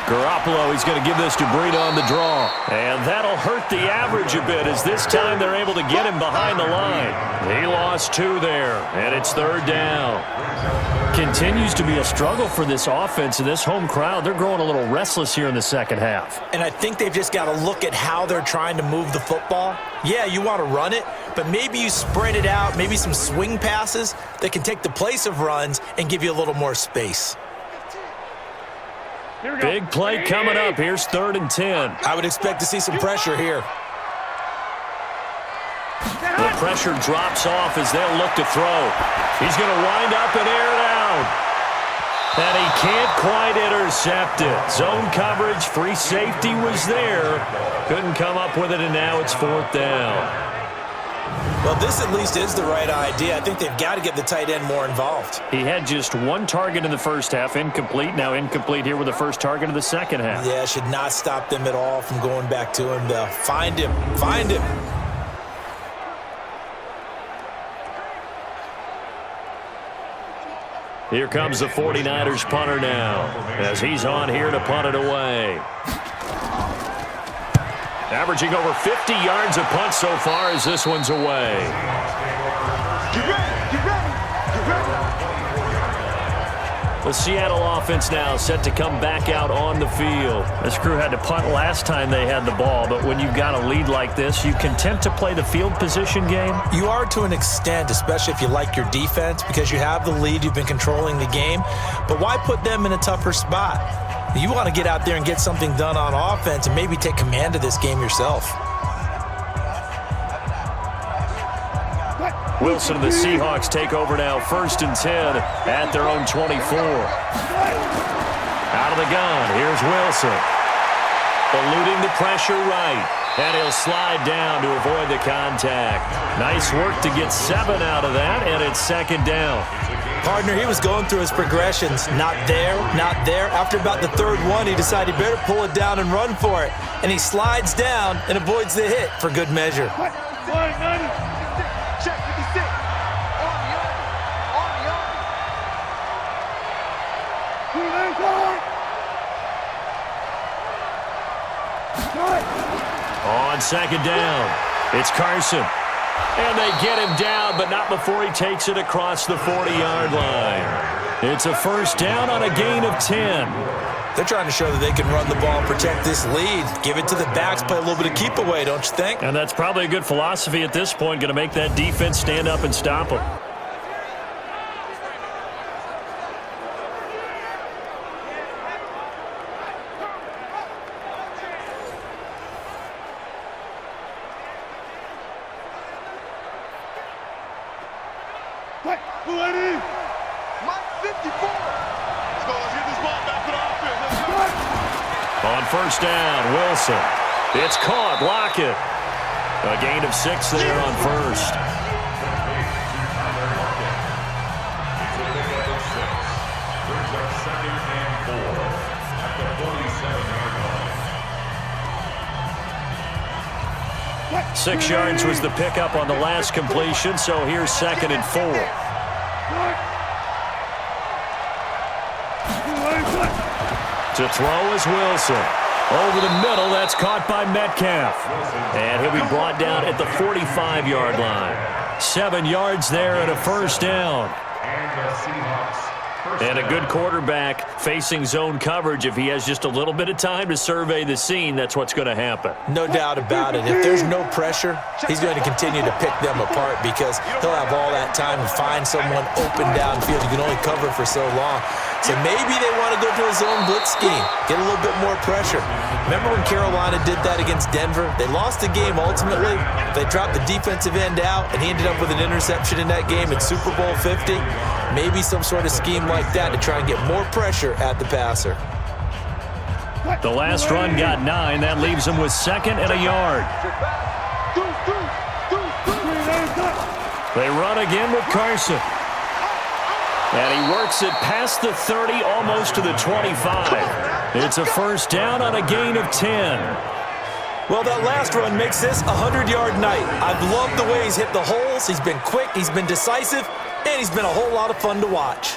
Garoppolo, he's going to give this to Breida on the draw. And that'll hurt the average a bit as this time they're able to get him behind the line. He lost 2 there, and it's 3rd down. Continues to be a struggle for this offense and this home crowd. They're growing a little restless here in the second half. And I think they've just got to look at how they're trying to move the football. Yeah, you want to run it, but maybe you spread it out, maybe some swing passes that can take the place of runs and give you a little more space. Big play coming up. Here's 3rd and 10. I would expect to see some pressure here. The pressure drops off as they'll look to throw. He's going to wind up and air it out. And he can't quite intercept it. Zone coverage, free safety was there. Couldn't come up with it, and now it's 4th down. Well, this at least is the right idea. I think they've got to get the tight end more involved. He had just one target in the first half, incomplete. Now incomplete here with the first target of the second half. Yeah, should not stop them at all from going back to him, though. Find him. Find him. Here comes the 49ers punter now as he's on here to punt it away. Averaging over 50 yards a punt so far as this one's away. Get ready, get ready, get ready. The Seattle offense now set to come back out on the field. This crew had to punt last time they had the ball, but when you've got a lead like this, you content to play the field position game? You are to an extent, especially if you like your defense, because you have the lead, you've been controlling the game. But why put them in a tougher spot? You want to get out there and get something done on offense and maybe take command of this game yourself. Wilson and the Seahawks take over now, 1st and 10 at their own 24. Out of the gun, here's Wilson. Eluding the pressure right, and he'll slide down to avoid the contact. Nice work to get 7 out of that, and it's 2nd down. Partner, he was going through his progressions. Not there, not there. After about the 3rd one, he decided he better pull it down and run for it. And he slides down and avoids the hit for good measure. Check 56. On 2nd down, it's Carson. And they get him down, but not before he takes it across the 40-yard line. It's a 1st down on a gain of 10. They're trying to show that they can run the ball and protect this lead. Give it to the backs, play a little bit of keep away, don't you think? And that's probably a good philosophy at this point, going to make that defense stand up and stop them. On 1st down, Wilson. It's caught. Lock it. A gain of 6 there on 1st. Six yards was the pickup on the last completion, so here's 2nd and 4. To throw is Wilson. Over the middle, that's caught by Metcalf. And he'll be brought down at the 45-yard line. 7 yards there and a 1st down. And a good quarterback facing zone coverage. If he has just a little bit of time to survey the scene, that's what's going to happen. No doubt about it. If there's no pressure, he's going to continue to pick them apart because he'll have all that time to find someone open downfield. You can only cover for so long. So maybe they want to go to a zone blitz scheme, get a little bit more pressure. Remember when Carolina did that against Denver? They lost the game ultimately. They dropped the defensive end out, and he ended up with an interception in that game in Super Bowl 50. Maybe some sort of scheme like that to try and get more pressure at the passer. The last run got 9. That leaves him with 2nd and a yard. They run again with Carson. And he works it past the 30, almost to the 25. It's a 1st down on a gain of 10. Well, that last run makes this a 100-yard night. I've loved the way he's hit the holes. He's been quick, he's been decisive, and he's been a whole lot of fun to watch.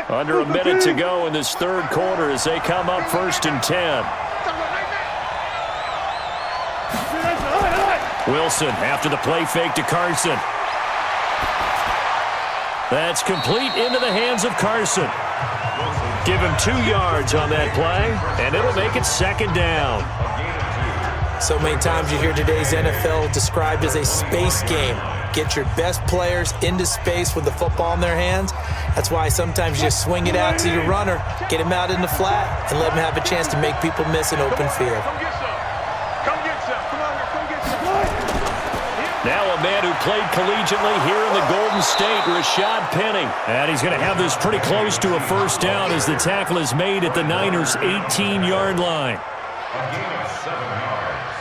Under a minute to go in this 3rd quarter as they come up 1st and 10. Wilson after the play fake to Carson. That's complete into the hands of Carson. Give him 2 yards on that play, and it'll make it 2nd down. So many times you hear today's NFL described as a space game. Get your best players into space with the football in their hands. That's why sometimes you just swing it out to your runner, get him out in the flat, and let him have a chance to make people miss an open field. Now a man who played collegiately here in the Golden State, Rashad Penny. And he's going to have this pretty close to a 1st down as the tackle is made at the Niners' 18-yard line. A gain of 7 yards.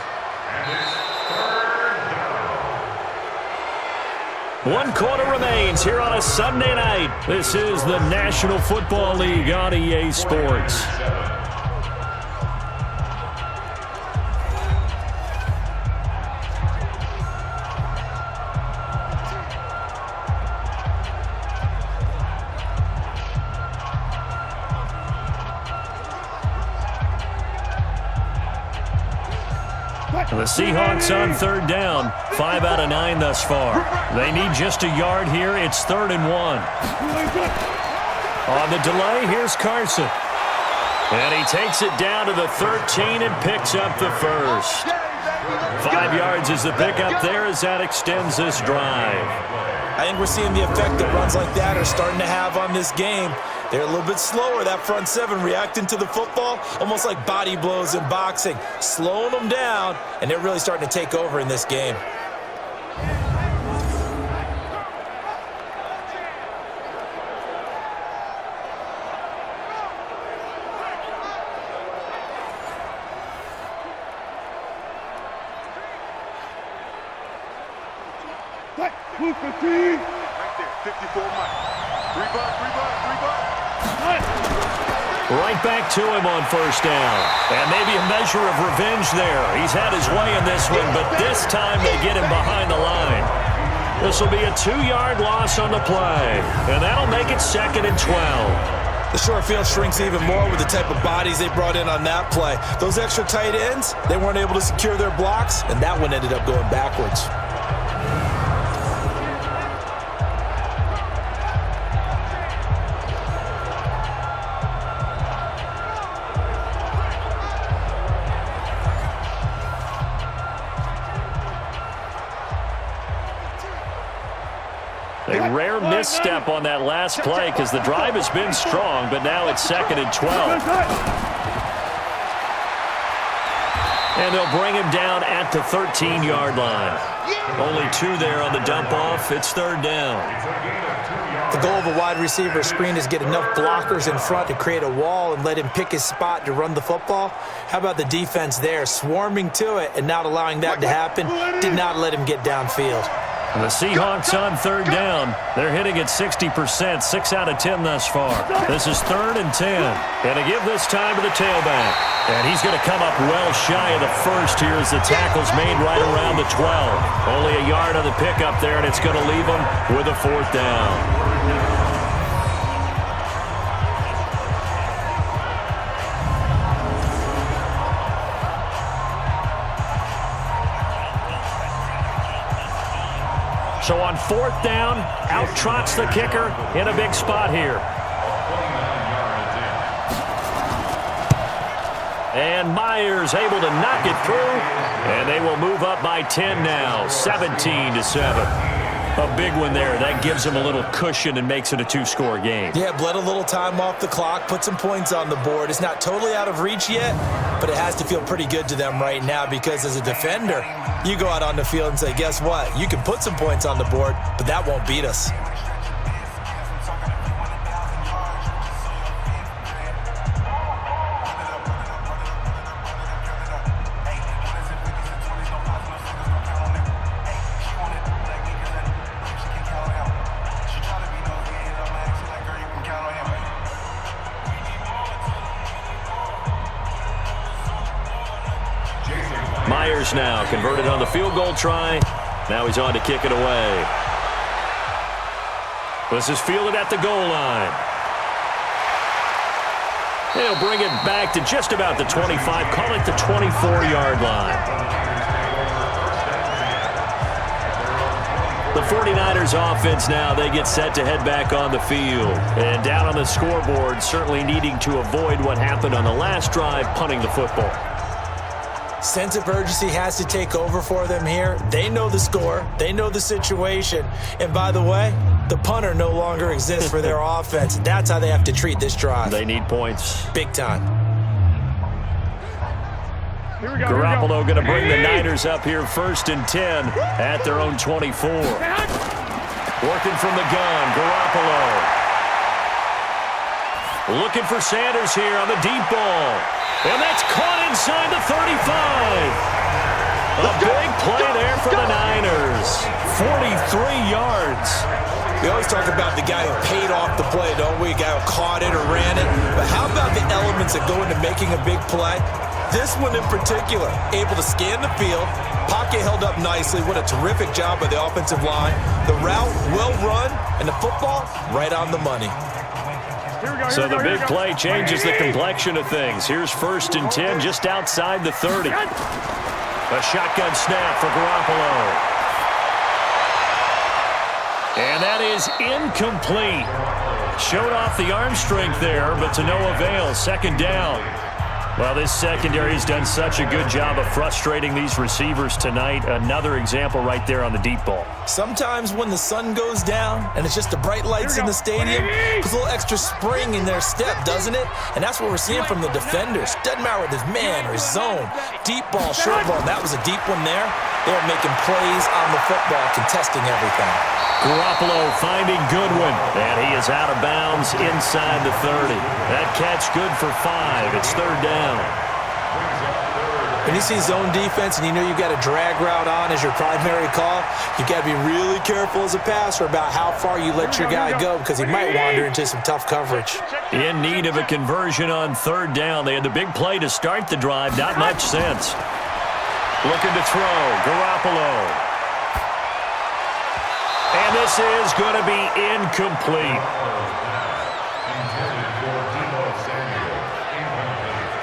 And it's 3rd down. 1 quarter remains here on a Sunday night. This is the National Football League on EA Sports. The Seahawks on 3rd down. 5 out of 9 thus far. They need just a yard here. It's 3rd and 1. On the delay, here's Carson. And he takes it down to the 13 and picks up the first. 5 yards is the pickup there as that extends this drive. I think we're seeing the effect that runs like that are starting to have on this game. They're a little bit slower, that front seven, reacting to the football, almost like body blows in boxing, slowing them down, and they're really starting to take over in this game. Right there, 54 Mike. 3 bucks. Right back to him on 1st down. And maybe a measure of revenge there. He's had his way in this one, but this time they get him behind the line. This will be a 2-yard loss on the play, and that'll make it 2nd and 12. The short field shrinks even more with the type of bodies they brought in on that play. Those extra tight ends, they weren't able to secure their blocks, and that one ended up going backwards. A rare misstep on that last play because the drive has been strong, but now it's 2nd and 12. And they'll bring him down at the 13-yard line. Only 2 there on the dump-off. It's 3rd down. The goal of a wide receiver screen is get enough blockers in front to create a wall and let him pick his spot to run the football. How about the defense there, swarming to it and not allowing that to happen? Did not let him get downfield. And the Seahawks on 3rd down. They're hitting at 60%, 6 out of 10 thus far. This is 3rd and 10. And to give this time to the tailback. And he's going to come up well shy of the first here as the tackle's made right around the 12. Only a yard on the pickup there, and it's going to leave him with a 4th down. So on 4th down, out trots the kicker in a big spot here. And Myers able to knock it through, and they will move up by 10 now, 17-7. A big one there. That gives them a little cushion and makes it a 2-score game. Yeah, bled a little time off the clock, put some points on the board. It's not totally out of reach yet, but it has to feel pretty good to them right now because as a defender, you go out on the field and say, guess what? You can put some points on the board, but that won't beat us. Myers now converted on the field goal try. Now he's on to kick it away. This is fielded at the goal line. He'll bring it back to just about the 25. Call it the 24-yard line. The 49ers offense now, they get set to head back on the field. And down on the scoreboard, certainly needing to avoid what happened on the last drive, punting the football. Sense of urgency has to take over for them here. They know the score. They know the situation. And by the way, the punter no longer exists for their offense. That's how they have to treat this drive. They need points. Big time. Garoppolo going to bring the Niners up here 1st and 10 at their own 24. Working from the gun, Garoppolo. Looking for Sanders here on the deep ball. And that's caught inside the 35. A big play there for the Niners. 43 yards. We always talk about the guy who paid off the play, don't we? A guy who caught it or ran it. But how about the elements that go into making a big play? This one in particular, able to scan the field, pocket held up nicely. What a terrific job by the offensive line. The route well run, and the football right on the money. So the big play changes the complexion of things. Here's 1st and 10 just outside the 30. A shotgun snap for Garoppolo. And that is incomplete. Showed off the arm strength there, but to no avail. 2nd down. Well, this secondary has done such a good job of frustrating these receivers tonight. Another example right there on the deep ball. Sometimes when the sun goes down and it's just the bright lights in the stadium, there's a little extra spring in their step, doesn't it? And that's what we're seeing from the defenders. Doesn't matter whether it's man or zone, deep ball, short ball. That was a deep one there. They're making plays on the football, contesting everything. Garoppolo finding Goodwin, and he is out of bounds inside the 30. That catch good for 5. It's 3rd down. When you see zone defense and you know you've got a drag route on as your primary call, you've got to be really careful as a passer about how far you let your guy go because he might wander into some tough coverage. In need of a conversion on 3rd down. They had the big play to start the drive. Not much sense. Looking to throw. Garoppolo. And this is going to be incomplete.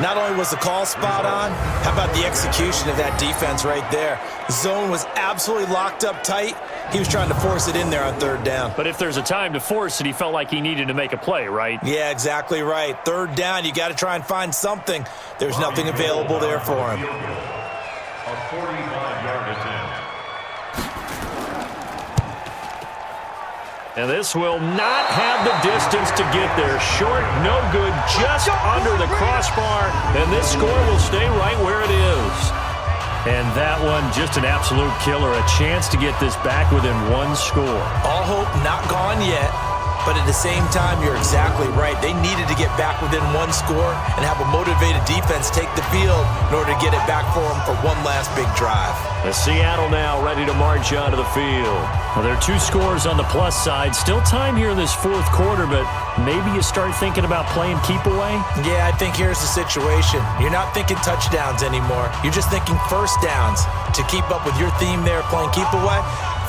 Not only was the call spot on, how about the execution of that defense right there? Zone was absolutely locked up tight. He was trying to force it in there on 3rd down. But if there's a time to force it, he felt like he needed to make a play, right? Yeah, exactly right. 3rd down, you got to try and find something. There's nothing available there for him. A 45-yard attempt. And this will not have the distance to get there. Short, no good, just under the crossbar. And this score will stay right where it is. And that one, just an absolute killer. A chance to get this back within 1 score. All hope not gone yet. But at the same time, you're exactly right. They needed to get back within 1 score and have a motivated defense take the field in order to get it back for them for one last big drive. The Seattle now ready to march onto the field. Well, there are 2 scores on the plus side. Still time here in this 4th quarter, but maybe you start thinking about playing keep away? Yeah, I think here's the situation. You're not thinking touchdowns anymore. You're just thinking 1st downs. To keep up with your theme there, playing keep away,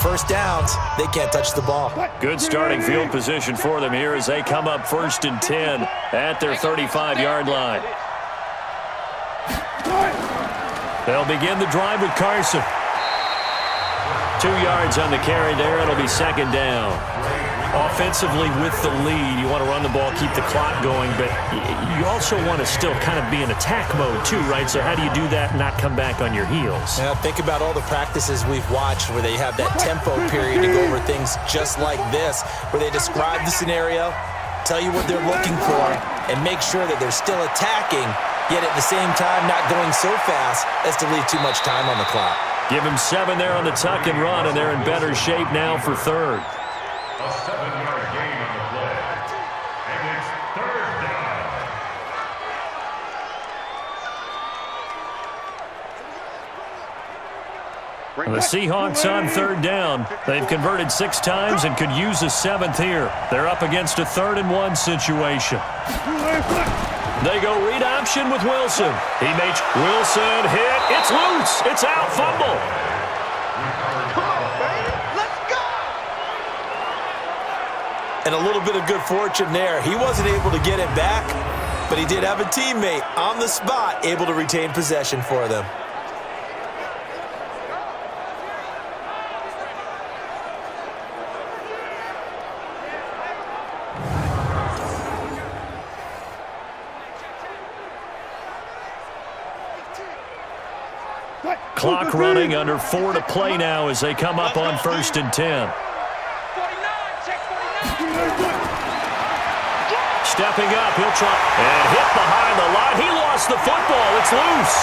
1st downs, they can't touch the ball. Good starting field position for them here as they come up 1st and 10 at their 35-yard line. They'll begin the drive with Carson. 2 yards on the carry there. It'll be 2nd down. Offensively with the lead, you want to run the ball, keep the clock going, but you also want to still kind of be in attack mode too, right? So how do you do that and not come back on your heels? Yeah, think about all the practices we've watched where they have that tempo period to go over things just like this, where they describe the scenario, tell you what they're looking for, and make sure that they're still attacking, yet at the same time not going so fast as to leave too much time on the clock. Give them 7 there on the tuck and run, and they're in better shape now for 3rd. A 7-yard gain on the play. And it's 3rd down. The Seahawks on 3rd down. They've converted 6 times and could use a 7th here. They're up against a 3rd and 1 situation. They go read option with Wilson. He makes Wilson hit. It's loose. It's out. Fumble. And a little bit of good fortune there. He wasn't able to get it back, but he did have a teammate on the spot able to retain possession for them. Clock running, under 4 to play now as they come up on 1st and 10. Stepping up, he'll try and hit behind the line. He lost the football. It's loose.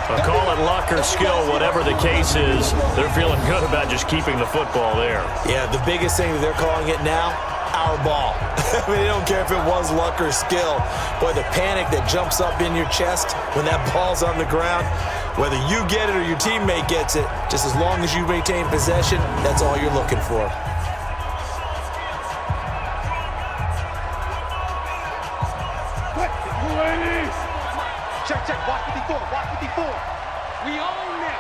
I'll call it luck luck or skill, whatever the case is, they're feeling good about just keeping the football there. Yeah, the biggest thing that they're calling it now, our ball. I mean, they don't care if it was luck or skill. Boy, the panic that jumps up in your chest when that ball's on the ground, whether you get it or your teammate gets it, just as long as you retain possession, that's all you're looking for. Check, watch 54, watch 54. We own it.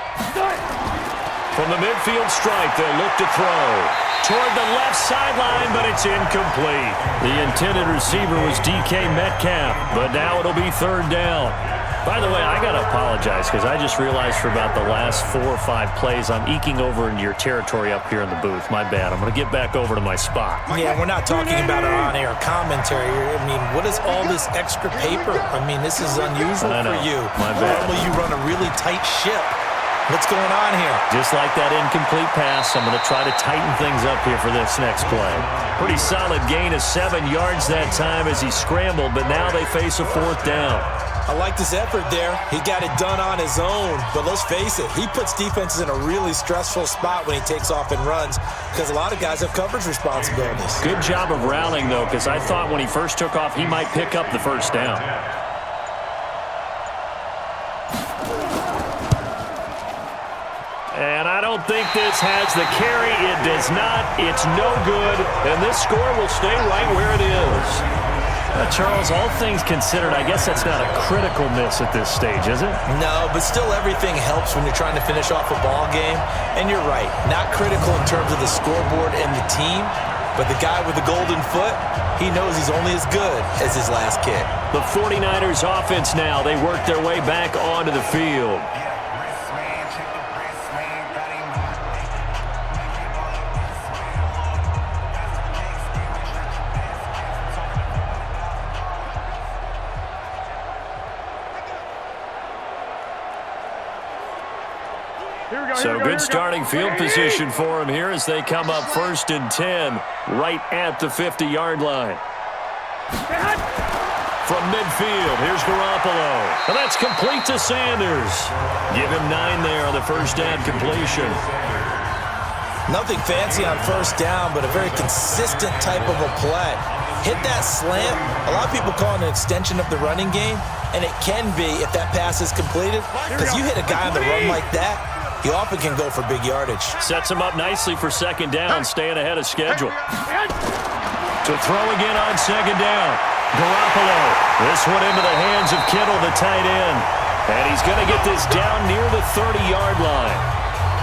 From the midfield stripe, they'll look to throw. Toward the left sideline, but it's incomplete. The intended receiver was DK Metcalf, but now it'll be third down. By the way, I got to apologize because I just realized for about the last 4 or 5 plays, I'm eking over into your territory up here in the booth. My bad. I'm going to get back over to my spot. Yeah, we're not talking about our on-air commentary. I mean, what is all this extra paper? I mean, this is unusual for you. My bad. Normally you run a really tight ship. What's going on here? Just like that incomplete pass, I'm going to try to tighten things up here for this next play. Pretty solid gain of 7 yards that time as he scrambled, but now they face a 4th down. I like his effort there. He got it done on his own. But let's face it, he puts defenses in a really stressful spot when he takes off and runs because a lot of guys have coverage responsibilities. Good job of rallying, though, because I thought when he first took off, he might pick up the first down. And I don't think this has the carry. It does not. It's no good. And this score will stay right where it is. Charles, all things considered, I guess that's not a critical miss at this stage, is it? No, but still everything helps when you're trying to finish off a ball game. And you're right, not critical in terms of the scoreboard and the team, but the guy with the golden foot, he knows he's only as good as his last kick. The 49ers offense now, they work their way back onto the field. So good starting field position for him here as they come up 1st and 10 right at the 50-yard line. From midfield, here's Garoppolo. And that's complete to Sanders. Give him 9 there on the first down completion. Nothing fancy on first down, but a very consistent type of a play. Hit that slant. A lot of people call it an extension of the running game, and it can be if that pass is completed, because you hit a guy on the run like that, he often can go for big yardage. Sets him up nicely for second down, staying ahead of schedule. To throw again on second down. Garoppolo. This one into the hands of Kittle, the tight end. And he's going to get this down near the 30-yard line.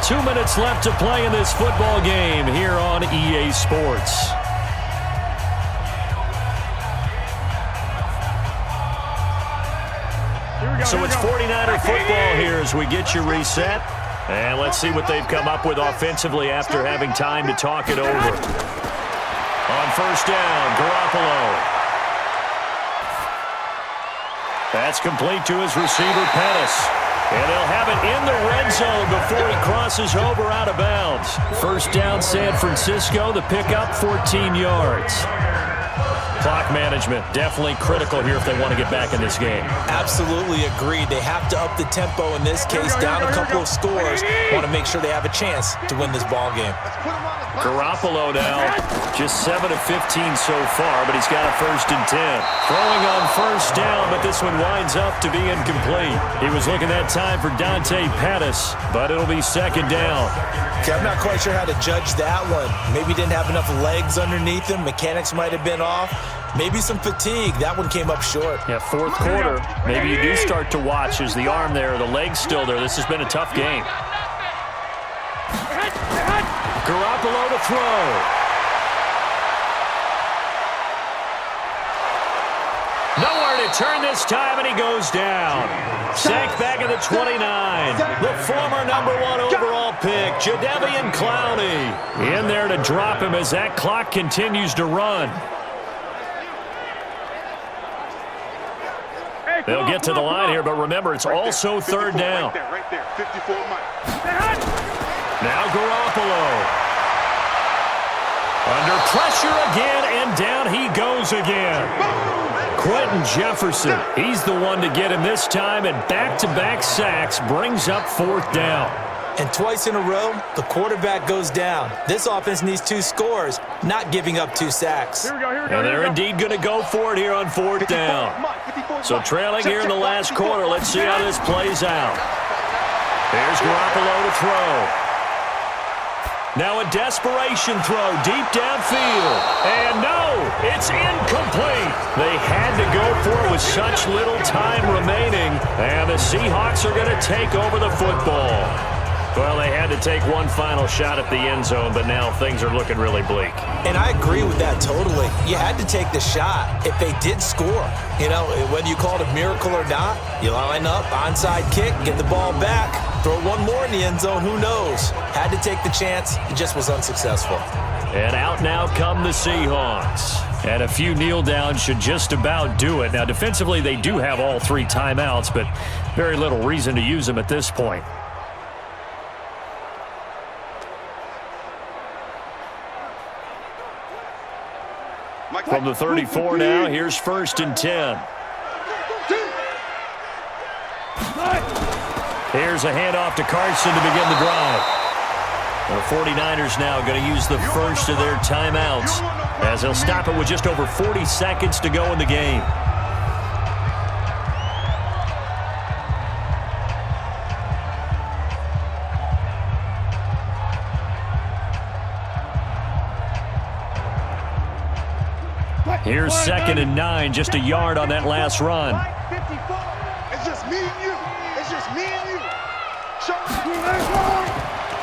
2 minutes left to play in this football game here on EA Sports. So it's 49er football here as we get you reset. And let's see what they've come up with offensively after having time to talk it over. On first down, Garoppolo. That's complete to his receiver, Pettis. And they'll have it in the red zone before he crosses over out of bounds. First down, San Francisco. The pickup, 14 yards. Clock management, definitely critical here if they want to get back in this game. Absolutely agreed. They have to up the tempo in this case, down a couple of scores. Want to make sure they have a chance to win this ball game. Garoppolo now, just 7 of 15 so far, but he's got a 1st and 10. Throwing on first down, but this one winds up to be incomplete. He was looking that time for Dante Pettis, but it'll be second down. Okay, I'm not quite sure how to judge that one. Maybe didn't have enough legs underneath him. Mechanics might have been off. Maybe some fatigue. That one came up short. Yeah, 4th quarter. Maybe you do start to watch as the arm there, the leg's still there. This has been a tough game. Garoppolo to throw. Nowhere to turn this time, and he goes down. Sacked back at the 29. The former #1 overall pick, Jadeveon Clowney. In there to drop him as that clock continues to run. They'll get to the line here, but remember, it's also third down. Right there, 54 Mike. Now Garoppolo. Under pressure again, and down he goes again. Quentin Jefferson. He's the one to get him this time, and back-to-back sacks brings up 4th down. And twice in a row, the quarterback goes down. This offense needs 2 scores, not giving up 2 sacks. And they're indeed going to go for it here on 4th down. So trailing here in the last quarter, let's see how this plays out. There's Garoppolo to throw. Now a desperation throw deep downfield. And no, it's incomplete. They had to go for it with such little time remaining. And the Seahawks are going to take over the football. Well, they had to take one final shot at the end zone, but now things are looking really bleak. And I agree with that totally. You had to take the shot if they did score. You know, whether you call it a miracle or not, you line up, onside kick, get the ball back, throw one more in the end zone, who knows? Had to take the chance, it just was unsuccessful. And out now come the Seahawks. And a few kneel downs should just about do it. Now, defensively, they do have all 3 timeouts, but very little reason to use them at this point. From the 34 now, here's 1st and 10. Here's a handoff to Carson to begin the drive. The 49ers now going to use the first of their timeouts as they'll stop it with just over 40 seconds to go in the game. Here's 2nd and 9, just a yard on that last run. It's just me and you. It's just me and you.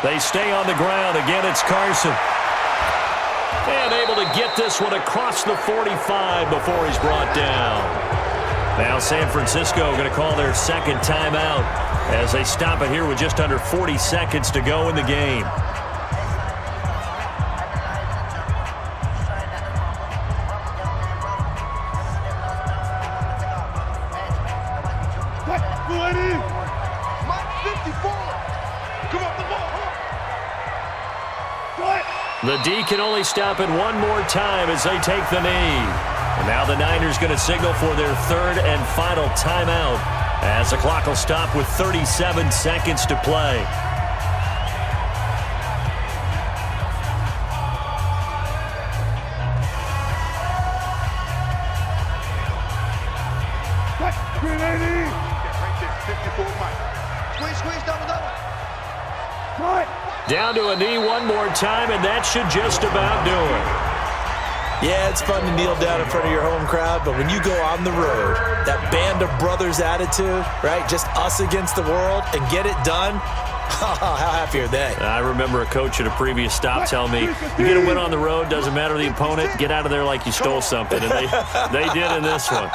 They stay on the ground. Again, it's Carson. And able to get this one across the 45 before he's brought down. Now San Francisco going to call their 2nd timeout as they stop it here with just under 40 seconds to go in the game. The D can only stop it one more time as they take the knee. And now the Niners going to signal for their 3rd and final timeout as the clock will stop with 37 seconds to play. Down to a knee one more time, and that should just about do it. Yeah, it's fun to kneel down in front of your home crowd, but when you go on the road, that band of brothers attitude, right, just us against the world, and get it done, how happy are they? I remember a coach at a previous stop telling me, you get a win on the road, doesn't matter the opponent, get out of there like you stole something, and they did in this one.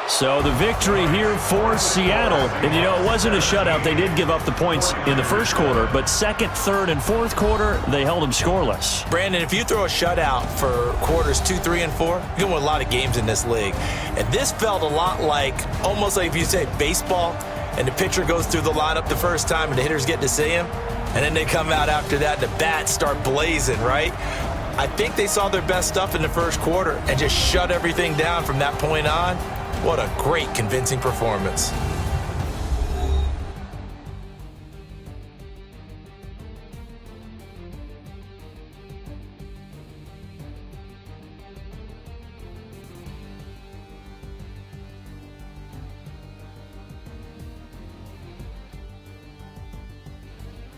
So the victory here for Seattle. And, you know, it wasn't a shutout. They did give up the points in the first quarter, but 2nd, 3rd, and 4th quarter, they held them scoreless. Brandon, if you throw a shutout for quarters 2, 3, and 4, you're going to win a lot of games in this league. And this felt a lot like, almost like if you say baseball, and the pitcher goes through the lineup the first time and the hitters get to see him, and then they come out after that and the bats start blazing, right? I think they saw their best stuff in the first quarter and just shut everything down from that point on. What a great, convincing performance.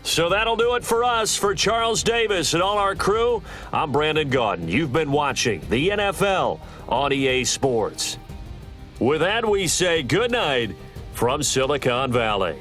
So that'll do it for us. For Charles Davis and all our crew, I'm Brandon Gaudin. You've been watching the NFL on EA Sports. With that, we say good night from Silicon Valley.